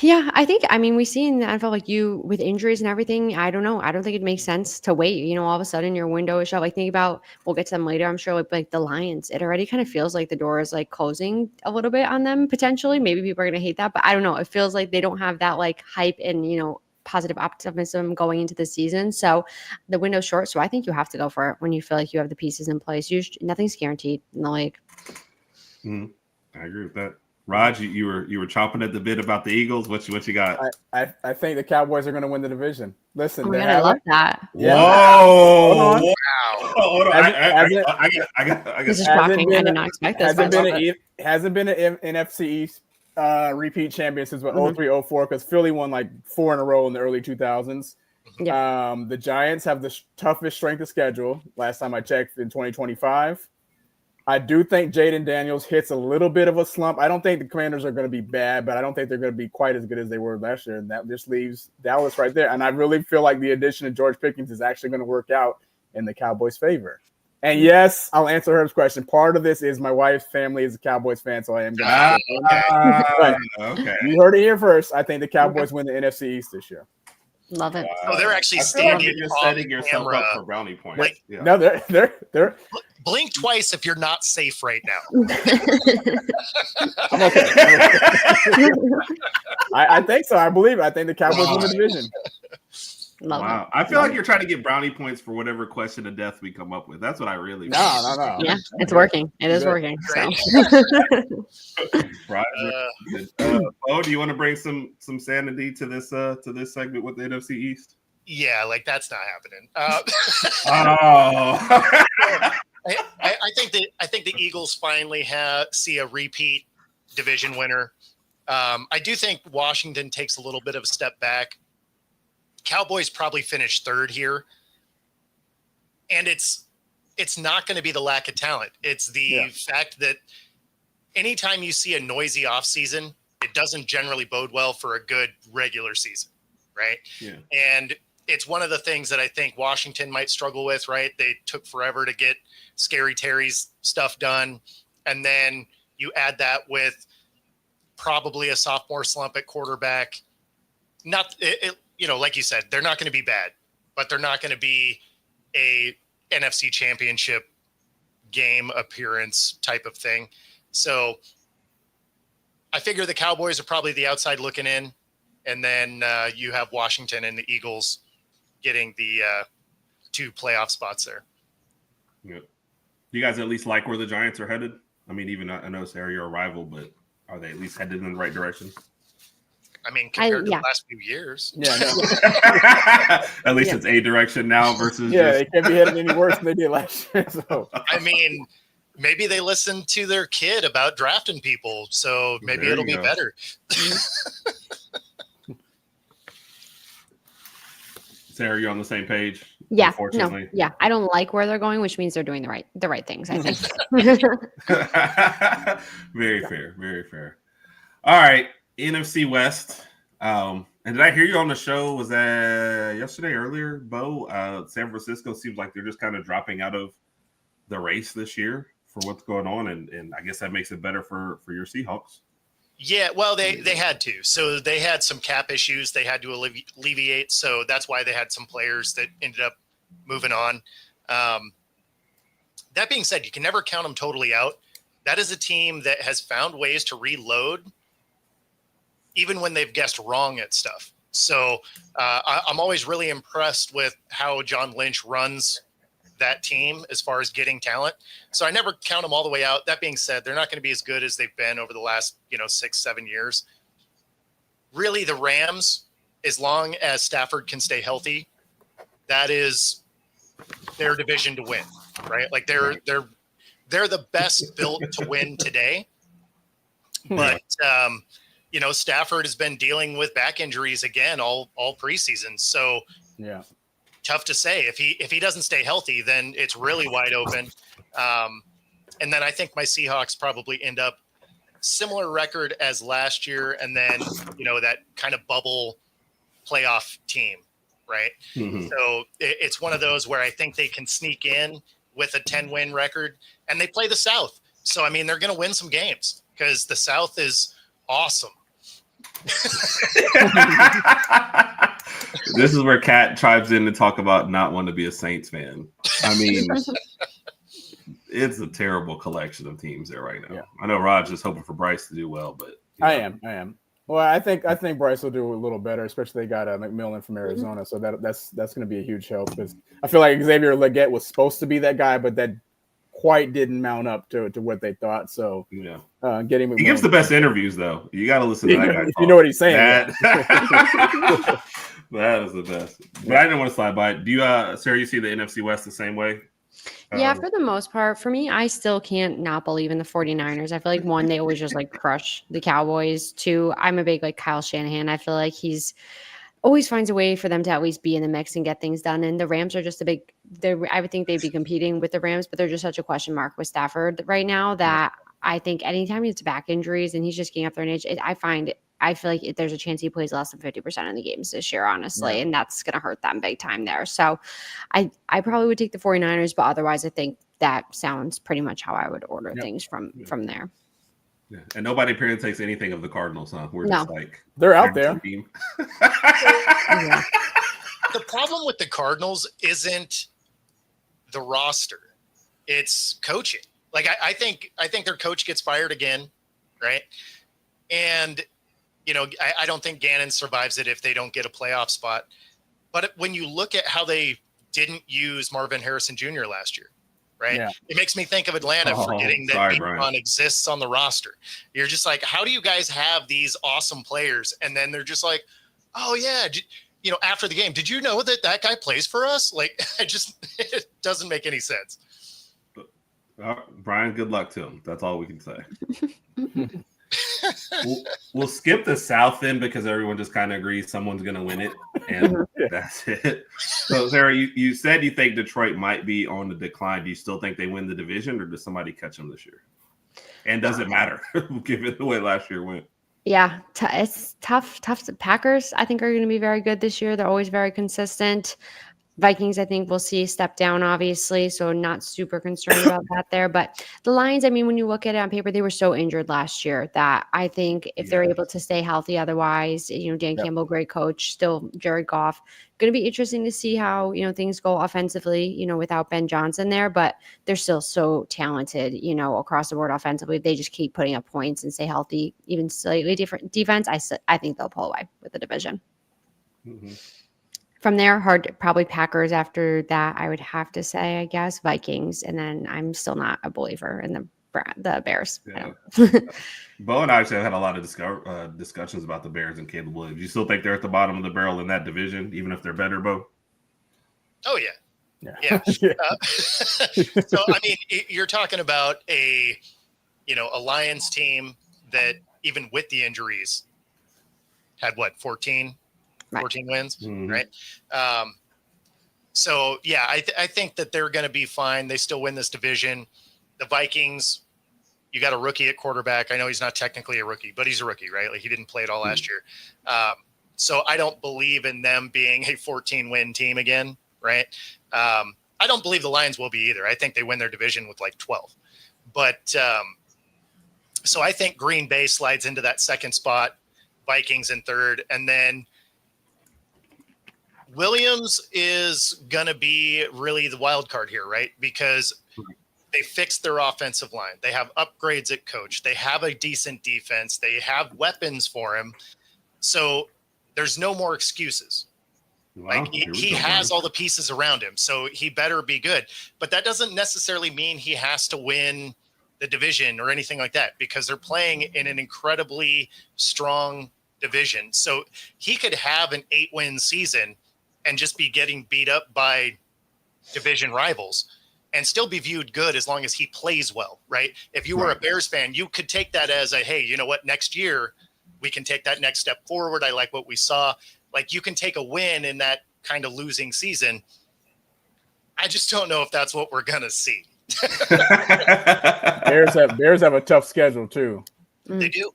Yeah, I mean, we see in the NFL, like with injuries and everything, I don't know. I don't think it makes sense to wait. All of a sudden your window is shut. Like, think about, we'll get to them later, I'm sure, like the Lions. It already kind of feels like the door is like closing a little bit on them potentially. Maybe people are going to hate that, but I don't know. It feels like they don't have that like hype and, positive optimism going into the season. So the window's short. So I think you have to go for it when you feel like you have the pieces in place. Nothing's guaranteed in the league. I agree with that. Rodg, you were chomping at the bit about the Eagles. What you got? I think the Cowboys are going to win the division. Listen, oh my God, I love that. Yeah. Whoa! Hold on. This is shocking. I did not expect this. Hasn't been an NFC East repeat champion since 03-04 because Philly won like 4 in a row in the early 2000s. Yeah. The Giants have the toughest strength of schedule. Last time I checked, in 2025. I do think Jaden Daniels hits a little bit of a slump. I don't think the Commanders are going to be bad, but I don't think they're going to be quite as good as they were last year. And that just leaves Dallas right there. And I really feel like the addition of George Pickens is actually going to work out in the Cowboys' favor. And yes, I'll answer Herb's question. Part of this is my wife's family is a Cowboys fan, so I am going to. Okay. You heard it here first. I think the Cowboys win the NFC East this year. Love it. So they're actually standing you're setting yourself up for brownie points. Like, No, they're blink twice if you're not safe right now. I'm okay. I think so. I believe it. I think the Cowboys win the division. Love it. I feel like you're trying to get brownie points for whatever question of death we come up with. That's what I really No. Yeah, it's working. It is working. So. Oh, do you want to bring some sanity to this segment with the NFC East? Yeah, like that's not happening. I think the Eagles finally see a repeat division winner. I do think Washington takes a little bit of a step back. Cowboys probably finish third here, and it's not going to be the lack of talent. It's the fact that anytime you see a noisy offseason, it doesn't generally bode well for a good regular season, right? Yeah. And it's one of the things that I think Washington might struggle with, right? They took forever to get Scary Terry's stuff done, and then you add that with probably a sophomore slump at quarterback. Like you said, they're not going to be bad, but they're not going to be a NFC championship game appearance type of thing. So I figure the Cowboys are probably the outside looking in, and then you have Washington and the Eagles getting the 2 playoff spots there. Yeah. Do you guys at least like where the Giants are headed? I mean, even I know it's area a rival, but are they at least headed in the right direction? I mean, compared to the last few years. Yeah. No. At least it's a direction now versus they can't be headed any worse than they did last year. So I mean, maybe they listened to their kid about drafting people, so maybe it'll be better. Sarah, you're on the same page? Yeah, no, yeah. I don't like where they're going, which means they're doing the right things, I think. Very fair, very fair. All right, NFC West. And did I hear you on the show? Was that yesterday, earlier, Bo? San Francisco seems like they're just kind of dropping out of the race this year for what's going on, and I guess that makes it better for your Seahawks. Yeah, well, they had to. So they had some cap issues they had to alleviate. So that's why they had some players that ended up moving on. That being said, you can never count them totally out. That is a team that has found ways to reload even when they've guessed wrong at stuff. So I'm always really impressed with how John Lynch runs that team as far as getting talent. So I never count them all the way out. That being said, they're not going to be as good as they've been over the last, 6-7 years. Really, the Rams, as long as Stafford can stay healthy, that is their division to win, right? Like they're the best built to win today. But Stafford has been dealing with back injuries again all preseason. So yeah, tough to say. If he doesn't stay healthy, then it's really wide open. And then I think my Seahawks probably end up similar record as last year, and then that kind of bubble playoff team, right? Mhm. So it's one of those where I think they can sneak in with a 10-win record, and they play the South. So I mean, they're going to win some games because the South is awesome. This is where Kat chimes in to talk about not wanting to be a Saints fan. I mean, it's a terrible collection of teams there right now. Yeah. I know Rodg is hoping for Bryce to do well, but I am. Well, I think Bryce will do a little better, especially they got McMillan from Arizona, so that's going to be a huge help because I feel like Xavier Legette was supposed to be that guy, but that quite didn't mount up to what they thought. So yeah, getting McMillan, he gives the best interviews though. You got to listen to that guy. You know what he's saying. That is the best. But I didn't want to slide by. Do you, Sarah? You see the NFC West the same way? Yeah, for the most part. For me, I still can't not believe in the 49ers. I feel like, one, they always just crush the Cowboys. Two, I'm a big Kyle Shanahan. I feel like he's always finds a way for them to at least be in the mix and get things done. And the Rams are just I would think they'd be competing with the Rams, but they're just such a question mark with Stafford right now that I think anytime he has back injuries and he's just getting up there in age, I feel like there's a chance he plays less than 50% of the games this year, honestly, and that's going to hurt them big time there. So I probably would take the 49ers, but otherwise I think that sounds pretty much how I would order things from there. Yeah. And nobody apparently takes anything of the Cardinals, huh? We're just they're out there. The problem with the Cardinals isn't the roster, it's coaching. Like I think their coach gets fired again, right? And I don't think Gannon survives it if they don't get a playoff spot. But when you look at how they didn't use Marvin Harrison Jr. last year, right? Yeah. It makes me think of Atlanta forgetting that Bijan exists on the roster. You're just like, how do you guys have these awesome players? And then they're just like, oh, yeah, after the game, did you know that guy plays for us? Like, it doesn't make any sense. Brian, good luck to him. That's all we can say. We'll skip the South then because everyone just kind of agrees someone's going to win it, and that's it. So, Sarah, you said you think Detroit might be on the decline. Do you still think they win the division, or does somebody catch them this year? And does it matter given the way last year went? Yeah, it's tough. Packers, I think, are going to be very good this year. They're always very consistent. Vikings, I think we'll see a step down, obviously, so not super concerned about that there. But the Lions, I mean, when you look at it on paper, they were so injured last year that I think if they're able to stay healthy otherwise, Dan Campbell, great coach, still Jared Goff, going to be interesting to see how, things go offensively, without Ben Johnson there, but they're still so talented, across the board offensively. They just keep putting up points and stay healthy, even slightly different defense. I think they'll pull away with the division. Mm-hmm. From there, probably Packers after that, I would have to say, I guess, Vikings. And then I'm still not a believer in the Bears. Yeah. Bo and I actually have had a lot of discussions about the Bears and Caleb Williams. You still think they're at the bottom of the barrel in that division, even if they're better, Bo? Oh, yeah. So, I mean, you're talking about a Lions team that even with the injuries had 14 wins, right? So, yeah, I think that they're going to be fine. They still win this division. The Vikings, you got a rookie at quarterback. I know he's not technically a rookie, but he's a rookie, right? Like he didn't play it all last year. So I don't believe in them being a 14-win team again, right? I don't believe the Lions will be either. I think they win their division with 12. But so I think Green Bay slides into that second spot, Vikings in third, and then Williams is going to be really the wild card here, right? Because they fixed their offensive line. They have upgrades at coach. They have a decent defense. They have weapons for him. So there's no more excuses. Wow, he has all the pieces around him, so he better be good. But that doesn't necessarily mean he has to win the division or anything like that, because they're playing in an incredibly strong division. So he could have an 8-win season and just be getting beat up by division rivals and still be viewed good as long as he plays well, right? If you were a Bears fan, you could take that as a, hey, you know what, next year we can take that next step forward. I like what we saw. Like, you can take a win in that kind of losing season. I just don't know if that's what we're going to see. Bears have a tough schedule too. They do.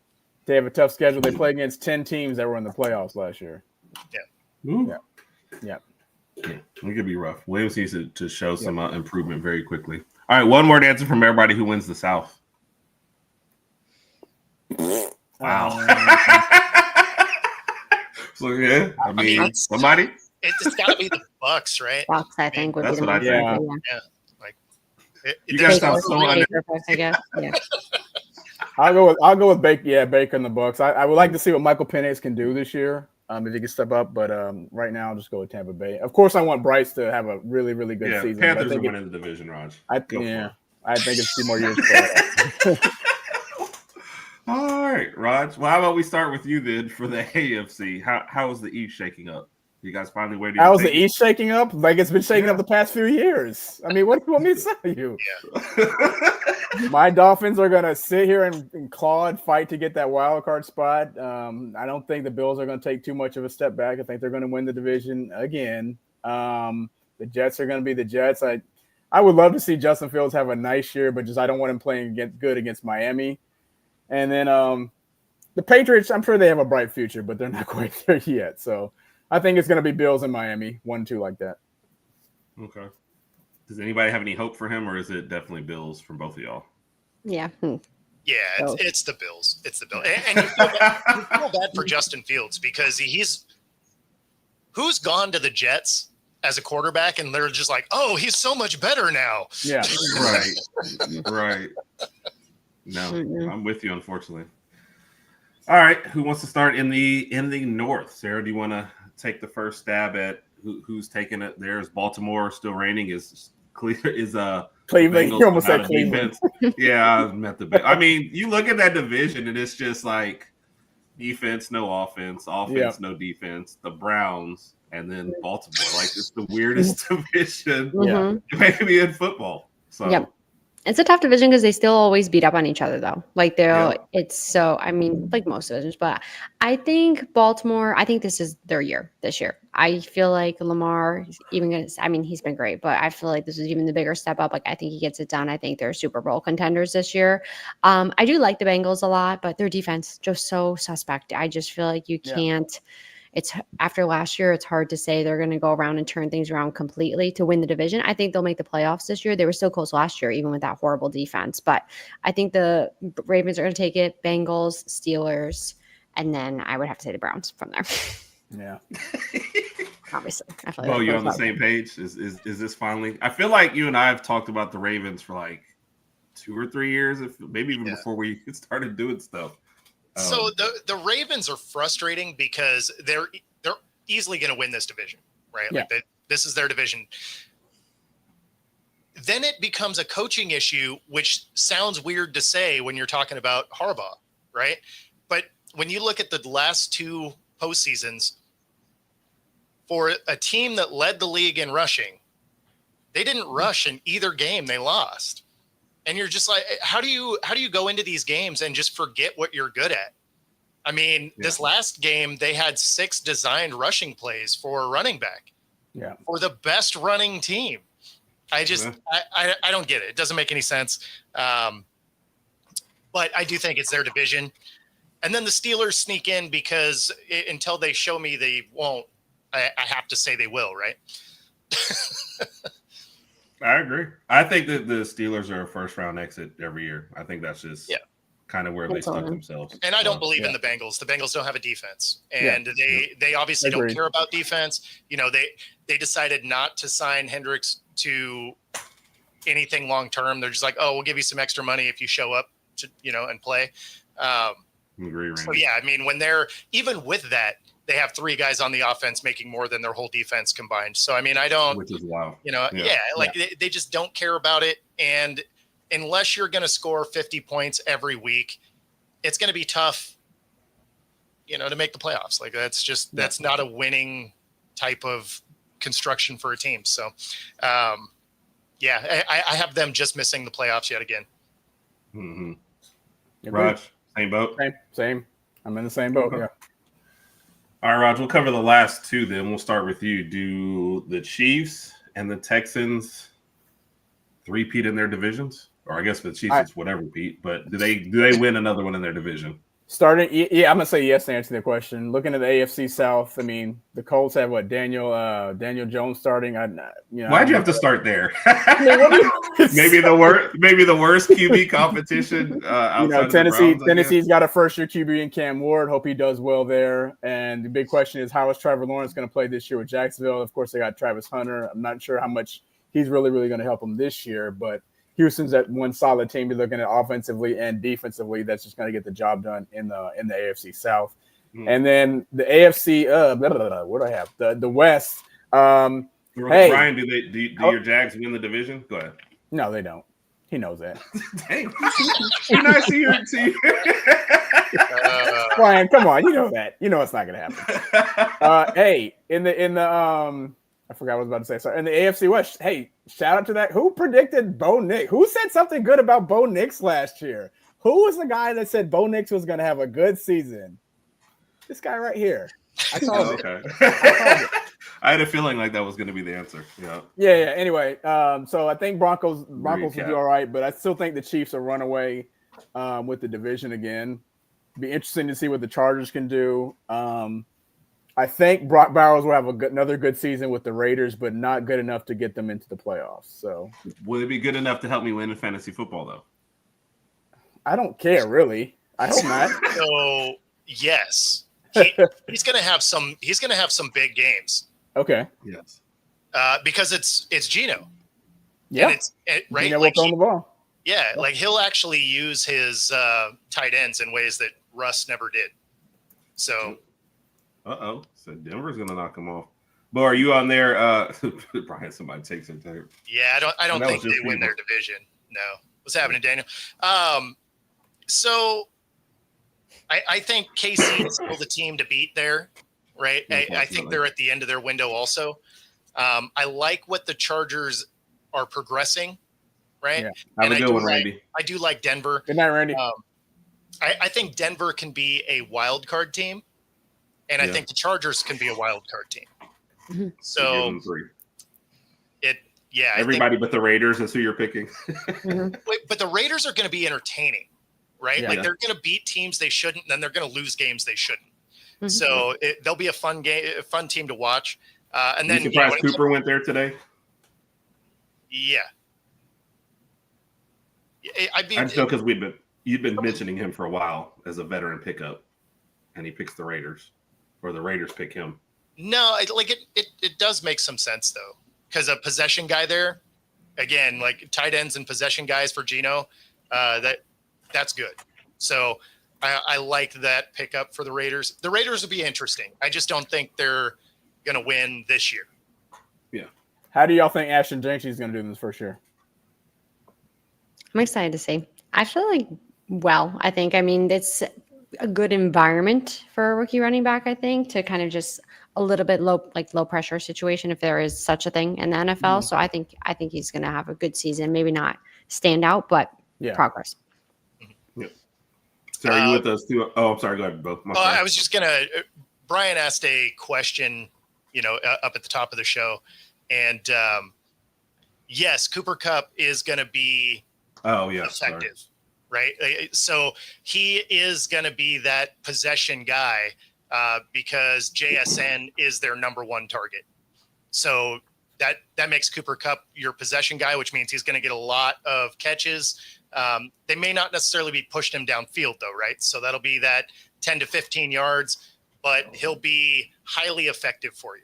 They have a tough schedule. They play against 10 teams that were in the playoffs last year. Ooh. Yeah. It could be rough. Williams needs to show some improvement very quickly. All right, one word answer from everybody who wins the South. Wow. So yeah, I mean somebody. It's got to be the Bucks, right? Bucks, I think, would That's be the what most I likely, think. yeah. Like, You guys sound so under. I guess. Yeah. I'll go with Baker. Yeah, Baker and the Bucks. I would like to see what Michael Penix can do this year. If he can step up, but right now I'll just go with Tampa Bay. Of course, I want Bryce to have a really, really good season. Panthers are winning the division, Raj. I think it's 2 more years. For All right, Raj. Well, how about we start with you then for the AFC? How is the East shaking up? You guys finally waiting? How is the East shaking up? Like it's been shaking up the past few years. I mean, what do you want me to tell you? Yeah. My Dolphins are going to sit here and claw and fight to get that wild card spot. I don't think the Bills are going to take too much of a step back. I think they're going to win the division again. The Jets are going to be the Jets. I would love to see Justin Fields have a nice year, but I don't want him playing good against Miami. And then the Patriots, I'm sure they have a bright future, but they're not quite there yet. So I think it's going to be Bills and Miami, 1-2 like that. Okay. Does anybody have any hope for him, or is it definitely Bills from both of y'all? Yeah. Yeah, it's the Bills. It's the Bills. And you feel bad for Justin Fields because who's gone to the Jets as a quarterback and they're just like, oh, he's so much better now. Yeah. Right. No, I'm with you, unfortunately. All right, who wants to start in the North? Sarah, do you want to take the first stab at who's taking it? There's Baltimore still reigning. Is Cleveland? You almost said Cleveland. Yeah, I meant the. I mean, you look at that division and it's just like defense, no offense, no defense. The Browns and then Baltimore. Like it's the weirdest division, maybe in football. So. Yep. It's a tough division because they still always beat up on each other, though. Like it's so. I mean, like most divisions, but I think Baltimore. I think this is their year this year. I feel like Lamar is even gonna. I mean, he's been great, but I feel like this is even the bigger step up. Like I think he gets it done. I think they're Super Bowl contenders this year. I do like the Bengals a lot, but their defense just so suspect. I just feel like you can't. It's after last year, it's hard to say they're going to go around and turn things around completely to win the division. I think they'll make the playoffs this year. They were so close last year, even with that horrible defense. But I think the Ravens are going to take it, Bengals, Steelers, and then I would have to say the Browns from there. Yeah. Obviously. I feel like you on the same page? Is this finally? I feel like you and I have talked about the Ravens for like 2 or 3 years, maybe even before we started doing stuff. So the Ravens are frustrating because they're easily going to win this division, right? Yeah. Like this is their division. Then it becomes a coaching issue, which sounds weird to say when you're talking about Harbaugh, right? But when you look at the last 2 postseasons, for a team that led the league in rushing, they didn't rush in either game they lost. And you're just like, how do you go into these games and just forget what you're good at? I mean, this last game, they had 6 designed rushing plays for a running back. Yeah. For the best running team. I just, I don't get it. It doesn't make any sense. But I do think it's their division. And then the Steelers sneak in because until they show me they won't, I have to say they will, right? I agree. I think that the Steelers are a first-round exit every year. I think that's just kind of where they stuck themselves. And I don't believe in the Bengals. The Bengals don't have a defense, and they obviously don't care about defense. You know, they decided not to sign Hendricks to anything long-term. They're just like, oh, we'll give you some extra money if you show up to, and play. Agree, Randy. So yeah, I mean, when they're even with that, they have 3 guys on the offense making more than their whole defense combined. So, I mean, I don't, which is wild. They just don't care about it. And unless you're going to score 50 points every week, it's going to be tough, to make the playoffs. Like that's not a winning type of construction for a team. So, yeah, I have them just missing the playoffs yet again. Mm-hmm. Agreed. Raj, same boat? Same. I'm in the same boat, Okay. yeah. All right, Raj, we'll cover the last two then. We'll start with you. Do the Chiefs and the Texans three-peat in their divisions? Or I guess for the Chiefs, it's whatever, Pete. But do they win another one in their division? Yeah, I'm gonna say yes to answer the question. Looking at the AFC South, I mean, the Colts have what Daniel Jones starting. Why'd you have to start there? Maybe maybe the worst QB competition outside of the Browns, Tennessee's got a first-year QB in Cam Ward. Hope he does well there. And the big question is, how is Trevor Lawrence going to play this year with Jacksonville? Of course, they got Travis Hunter. I'm not sure how much he's really going to help them this year, but Houston's that one solid team. You're looking at offensively and defensively. That's just going to get the job done in the AFC South. And then the AFC, what do I have? The West. Brian, do your Jags win the division? Go ahead. No, they don't. He knows that. Dang. You're not seeing Brian, come on. You know that. You know it's not going to happen. Hey, in the I forgot what I was about to say. Sorry. In the AFC West, hey, shout out to that. Who predicted Bo Nix? Who said something good about Bo Nix last year? Who was the guy that said Bo Nix was going to have a good season? This guy right here. I called it. Okay. I had a feeling like that was going to be the answer. Yeah. Anyway, so I think Broncos will do all right, but I still think the Chiefs will run away with the division again. Be interesting to see what the Chargers can do. I think Brock Bowers will have another good season with the Raiders, but not good enough to get them into the playoffs. So, will it be good enough to help me win in fantasy football, though? I don't care, really. I hope not. So, yes, he's going to have some. He's going to have some big games. Okay. Yes. Because it's Geno. Yeah. Right. Geno will throw the ball. Yeah, like he'll actually use his tight ends in ways that Russ never did. So. So Denver's gonna knock him off. Bo, are you on there? Brian, somebody takes it there. Yeah, I don't think they win their division. No. What's happening, Daniel? So I think KC is still the team to beat there, right? I think they're at the end of their window also. I like what the Chargers are progressing, right? Yeah. Have a good one, Randy. I do like Denver. Good night, Randy. I think Denver can be a wild card team. And I think the Chargers can be a wild card team. So everybody but the Raiders. That's who you're picking. But the Raiders are going to be entertaining, right? Like they're going to beat teams they shouldn't, and then they're going to lose games they shouldn't. So they'll be a fun team to watch. And then surprised Cooper went there today. Yeah. I just know because you've been mentioning him for a while as a veteran pickup, and he picks the Raiders. Or the Raiders pick him. No, it does make some sense though, because a possession guy there, again, like tight ends and possession guys for Geno, that's good. So I like that pickup for the Raiders. The Raiders will be interesting. I just don't think they're going to win this year. Yeah. How do y'all think Ashton Jenkins is going to do in this first year? I'm excited to see. I feel like, it's a good environment for a rookie running back, I think, to kind of just a little bit low pressure situation if there is such a thing in the NFL. So I think he's going to have a good season. Maybe not stand out, but progress. Yeah. So are you with us too? Oh, I'm sorry. Go ahead, Bo. I was just Brian asked a question, up at the top of the show, and yes, Cooper Kupp is going to be effective. Sorry. Right. So he is going to be that possession guy because JSN is their number one target. So that makes Cooper Kupp your possession guy, which means he's going to get a lot of catches. They may not necessarily be pushing him downfield though. Right. So that'll be that 10 to 15 yards, but he'll be highly effective for you.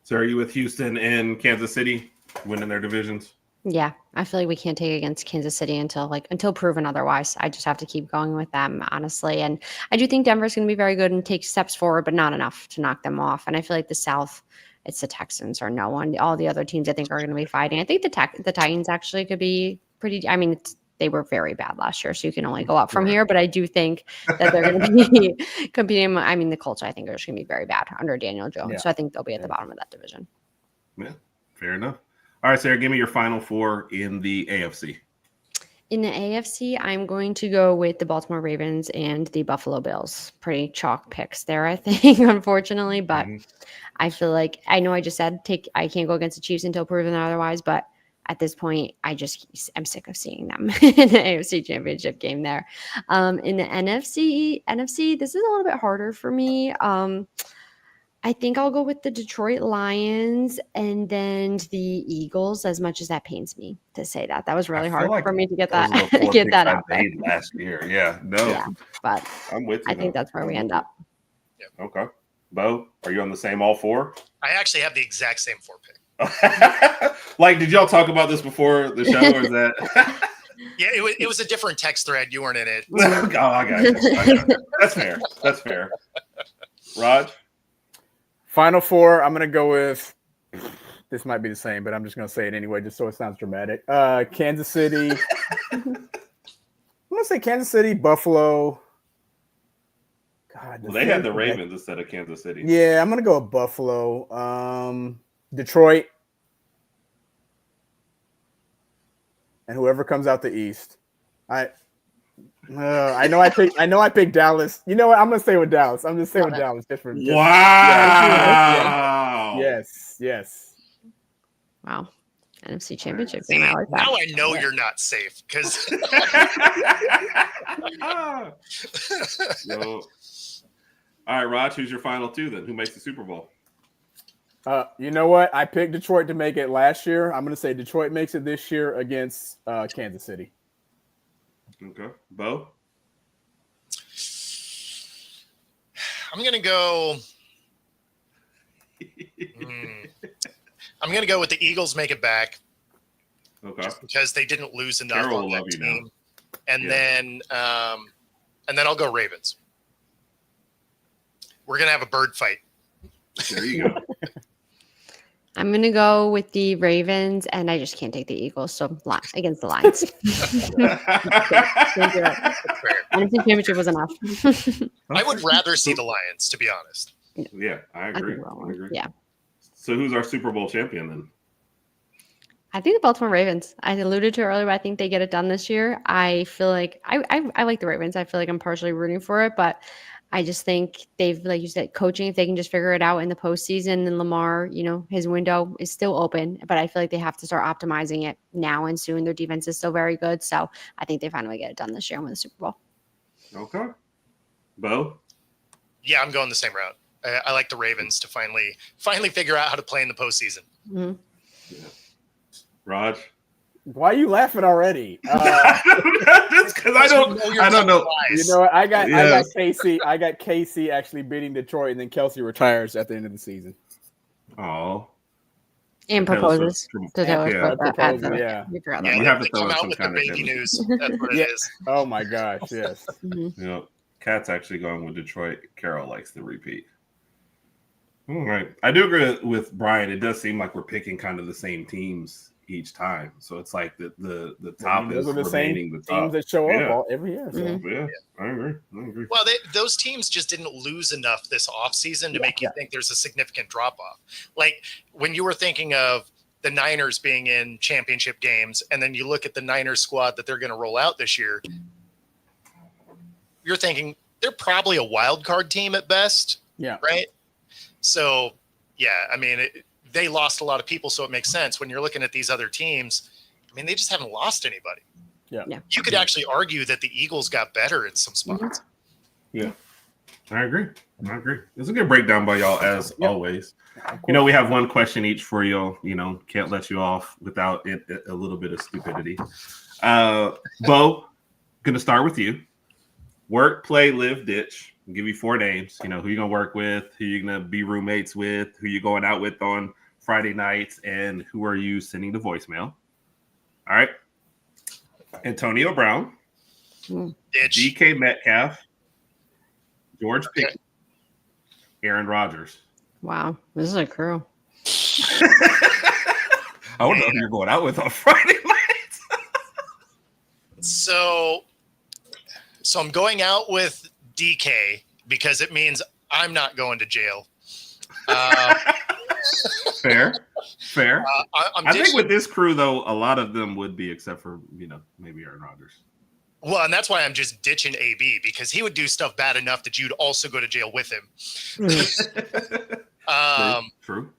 So are you with Houston and Kansas City winning their divisions? Yeah, I feel like we can't take against Kansas City until proven otherwise. I just have to keep going with them, honestly. And I do think Denver's going to be very good and take steps forward, but not enough to knock them off. And I feel like the South, it's the Texans or no one. All the other teams I think are going to be fighting. I think the Titans actually could be pretty. I mean, they were very bad last year. So you can only go up from here. But I do think that they're going to be competing. I mean, the Colts, I think, are just going to be very bad under Daniel Jones. Yeah. So I think they'll be at the bottom of that division. Yeah, fair enough. All right, Sarah, give me your final four in the AFC. In the AFC, I'm going to go with the Baltimore Ravens and the Buffalo Bills. Pretty chalk picks there, I think, unfortunately. But I feel like I know I just said I can't go against the Chiefs until proven otherwise. But at this point, I'm sick of seeing them in the AFC Championship game there. In the NFC, this is a little bit harder for me. I think I'll go with the Detroit Lions and then the Eagles, as much as that pains me to say that. That was really hard for me to get that out there. Last year. Yeah, no. Yeah, but I'm with you. I think that's where we end up. Yeah. Okay. Bo, are you on the same all four? I actually have the exact same 4 pick. Like, did y'all talk about this before the show, or is that? Yeah, it was a different text thread. You weren't in it. Oh, I got you. That's fair. That's fair. Rodg? Final four, I'm going to go with – this might be the same, but I'm just going to say it anyway just so it sounds dramatic. Kansas City. I'm going to say Kansas City, Buffalo. God, Well, they had the Ravens instead of Kansas City. Yeah, I'm going to go with Buffalo. Detroit. And whoever comes out the East. I know I picked Dallas. You know what? I'm gonna stay with Dallas. I'm just saying with Dallas. Wow. Yes. Wow. NFC Championship game. I like that. Now I know you're not safe because. All right, Raj, who's your final two then? Who makes the Super Bowl? You know what? I picked Detroit to make it last year. I'm going to say Detroit makes it this year against Kansas City. Okay. Bo? I'm going to go. I'm going to go with the Eagles make it back. Okay. Just because they didn't lose enough Carol on will that love you team. now. And then I'll go Ravens. We're going to have a bird fight. There you go. I'm going to go with the Ravens, and I just can't take the Eagles, so against the Lions. NFC Championship was enough. I would rather see the Lions, to be honest. Yeah, I agree. Yeah. So who's our Super Bowl champion then? I think the Baltimore Ravens. I alluded to earlier, but I think they get it done this year. I feel like I like the Ravens. I feel like I'm partially rooting for it, but I just think they've, like you said, coaching, if they can just figure it out in the postseason, and Lamar, his window is still open, but I feel like they have to start optimizing it now and soon. Their defense is still very good. So I think they finally get it done this year and win the Super Bowl. Okay. Bo? Yeah, I'm going the same route. I like the Ravens to finally figure out how to play in the postseason. Mm-hmm. Yeah. Raj? Why are you laughing already? Just because I don't know. You know what? I got KC. I got KC actually beating Detroit, and then Kelsey retires at the end of the season. Oh. And proposes to Taylor Swift. Yeah. We have to come out with the baby news. That's what it is. Oh my gosh! Yes. Kat's actually going with Detroit. Carol likes the repeat. All right. I do agree with Brian. It does seem like we're picking kind of the same teams each time, so it's like the top is the remaining same the top teams that show up every year. So. Mm-hmm. Yeah, I agree. Well, those teams just didn't lose enough this offseason to make you think there's a significant drop off. Like when you were thinking of the Niners being in championship games, and then you look at the Niners squad that they're going to roll out this year, you're thinking they're probably a wild card team at best. Yeah. Right. So, yeah, I mean, they lost a lot of people, so it makes sense. When you're looking at these other teams, I mean, they just haven't lost anybody. Yeah. You could actually argue that the Eagles got better in some spots. Yeah. I agree. It's a good breakdown by y'all, as always. We have one question each for you. Can't let you off without a little bit of stupidity. Bo, going to start with you. Work, play, live, ditch. I'll give you 4 names. Who you're going to work with, who you're going to be roommates with, who you're going out with on Friday nights, and who are you sending the voicemail. All right. Antonio Brown, DK Metcalf, George Pickens, Aaron Rodgers. Wow. This is a crew. I don't know who you're going out with on Friday nights. So I'm going out with DK because it means I'm not going to jail. Fair. I'm I think with this crew, though, a lot of them would be, except for, maybe Aaron Rodgers. Well, and that's why I'm just ditching AB because he would do stuff bad enough that you'd also go to jail with him. True.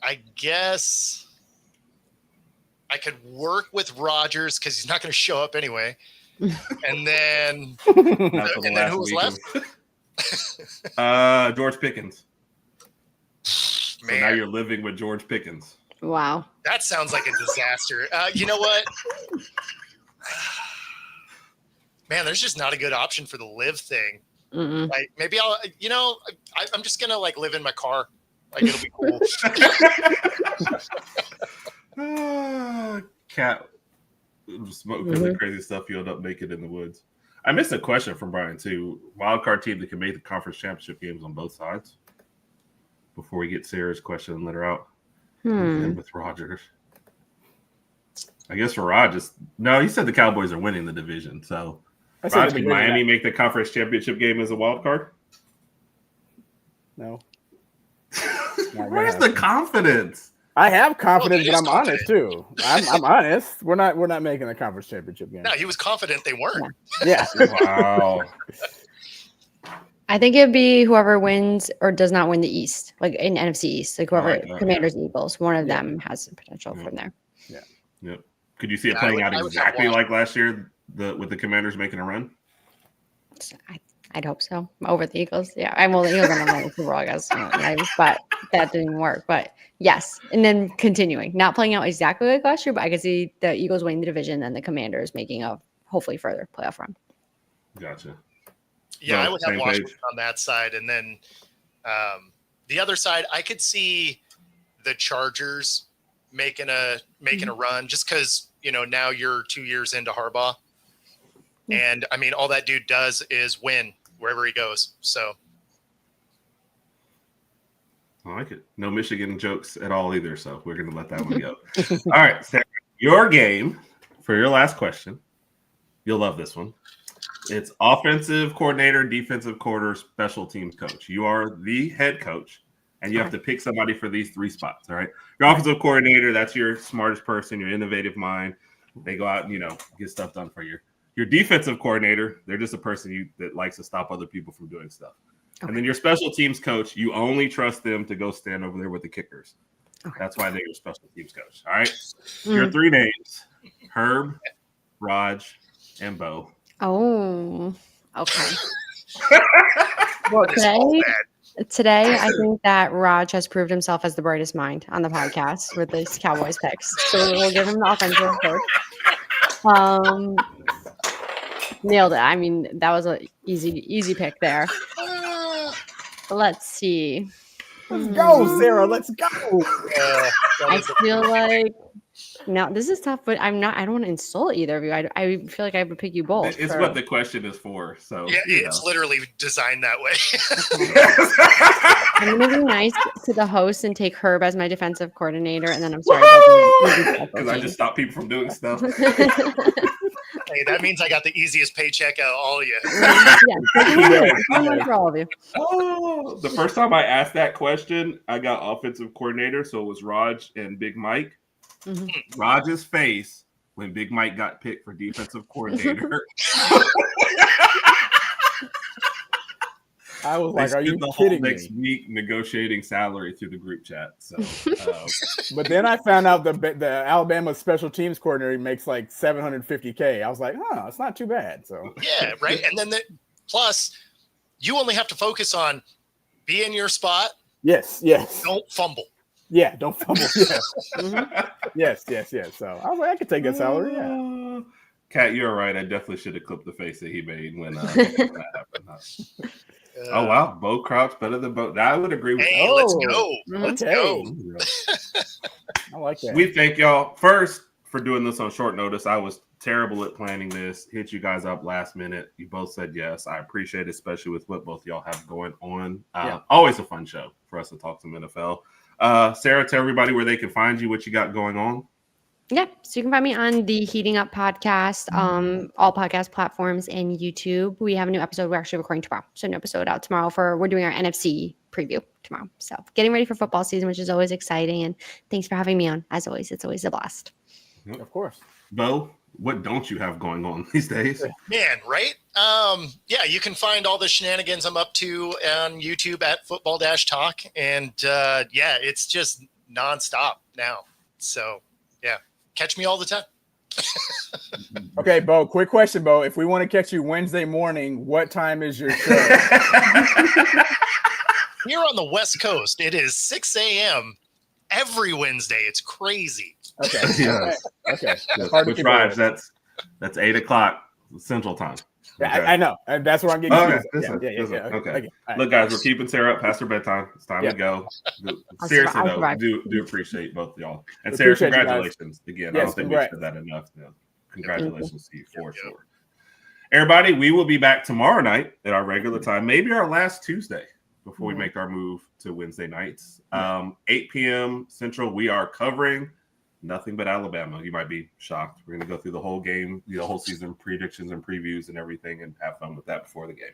I guess I could work with Rodgers because he's not going to show up anyway. And then, who was left? George Pickens. Man, so now you're living with George Pickens. Wow. That sounds like a disaster. You know what? Man, there's just not a good option for the live thing. Mm-mm. Like maybe I'm just gonna like live in my car. Like it'll be cool. Cat smoking the crazy stuff you end up making in the woods. I missed a question from Brian too. Wildcard team that can make the conference championship games on both sides. Before we get Sarah's question and let her out. And with Rodgers. I guess for Rodgers, no, he said the Cowboys are winning the division. So, Rodgers, can Miami make the conference championship game as a wild card? No. Where's the confidence? I have confidence, but I'm honest too. I'm honest. We're not making the conference championship game. No, he was confident they weren't. Yeah. Wow. I think it'd be whoever wins or does not win the East, like in NFC East, like whoever Commanders, Eagles, one of them has the potential from there. Yeah. Yep. Could you see it playing out exactly like last year, with the Commanders making a run? I'd hope so. Over the Eagles, yeah. I'm the Eagles on the Super Bowl, I guess, but that didn't work. But yes, and then continuing, not playing out exactly like last year, but I could see the Eagles winning the division and the Commanders making a hopefully further playoff run. Gotcha. Yeah, I would have Washington on that side, and then the other side, I could see the Chargers making a run, just because now you're 2 years into Harbaugh, and I mean all that dude does is win wherever he goes. So I like it. No Michigan jokes at all either, so we're gonna let that one go. All right, Sarah, your game for your last question. You'll love this one. It's offensive coordinator, defensive coordinator, special teams coach. You are the head coach, and you have to pick somebody for these three spots, all right? Your offensive coordinator, that's your smartest person, your innovative mind. They go out and, get stuff done for you. Your defensive coordinator, they're just a person that likes to stop other people from doing stuff. Okay. And then your special teams coach, you only trust them to go stand over there with the kickers. Okay. That's why they're your special teams coach, all right? Your three names, Herb, Rodg, and Bo. Oh, okay. Well, today, I think that Rodg has proved himself as the brightest mind on the podcast with these Cowboys picks. So we'll give him the offensive coach. Nailed it. I mean, that was an easy pick there. Let's see. Let's go, Sarah. Let's go. I feel like now this is tough, but I don't want to insult either of you. I feel like I would pick you both. It's what the question is for. So yeah, it's literally designed that way. I'm gonna be nice to the host and take Herb as my defensive coordinator, and then I'm sorry because I just stop people from doing stuff. Hey, that means I got the easiest paycheck out of all of you. Yeah, for all of you. Oh, the first time I asked that question, I got offensive coordinator, so it was Rodg and Big Mike. Mm-hmm. Rodg's face when Big Mike got picked for defensive coordinator. I was like, "Are you kidding me?" Next week, negotiating salary through the group chat. So, but then I found out the Alabama special teams coordinator makes like $750K. I was like, "Huh, it's not too bad." So yeah, right. And then plus, you only have to focus on be in your spot. Yes. Don't fumble. Yeah, don't fumble. Yeah. Mm-hmm. Yes. So I was like, I could take that salary. Yeah. Kat, you're right. I definitely should have clipped the face that he made when that happened. Oh wow, Bo Crouch better than Bo. I would agree with. Hey, let's go. Let's go. I like that. We thank y'all first for doing this on short notice. I was terrible at planning this. Hit you guys up last minute. You both said yes. I appreciate it, especially with what both y'all have going on. Always a fun show for us to talk some NFL. Sarah, tell everybody where they can find you, what you got going on. Yeah, so you can find me on the Heating Up podcast, all podcast platforms and YouTube. We have a new episode. We're actually recording tomorrow. So an episode out tomorrow we're doing our NFC preview tomorrow. So getting ready for football season, which is always exciting. And thanks for having me on. As always, it's always a blast. Of course. Bo, what don't you have going on these days? Man, right? Yeah, you can find all the shenanigans I'm up to on YouTube at Football-Talk. And yeah, it's just nonstop now. So yeah, catch me all the time. Okay, Bo, quick question, Bo. If we want to catch you Wednesday morning, what time is your show? Here on the West Coast, it is 6 a.m. every Wednesday. It's crazy. Okay. Yes. Okay. Yes. Hard to Which keep Rodg, up with. that's 8 o'clock Central Time. Yeah, Okay. I know. And that's where I'm getting Okay, confused. listen. Yeah. Okay. All right. Look, guys, we're keeping Sarah up past her bedtime. It's time Yeah. to go. I'll Seriously, though, survive. do appreciate both of y'all. And We Sarah, appreciate you guys. congratulations again. I Yes, don't think congrats. we said that enough. No, congratulations to you for sure. Everybody, we will be back tomorrow night at our regular time, maybe our last Tuesday before we make our move to Wednesday nights. 8 p.m. Central, we are covering nothing but Alabama. You might be shocked. We're going to go through the whole game, the whole season predictions and previews and everything, and have fun with that before the game.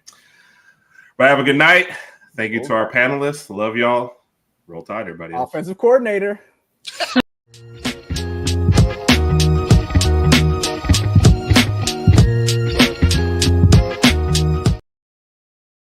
But have a good night. Thank you to our panelists. Love y'all. Roll Tide, everybody. Offensive coordinator.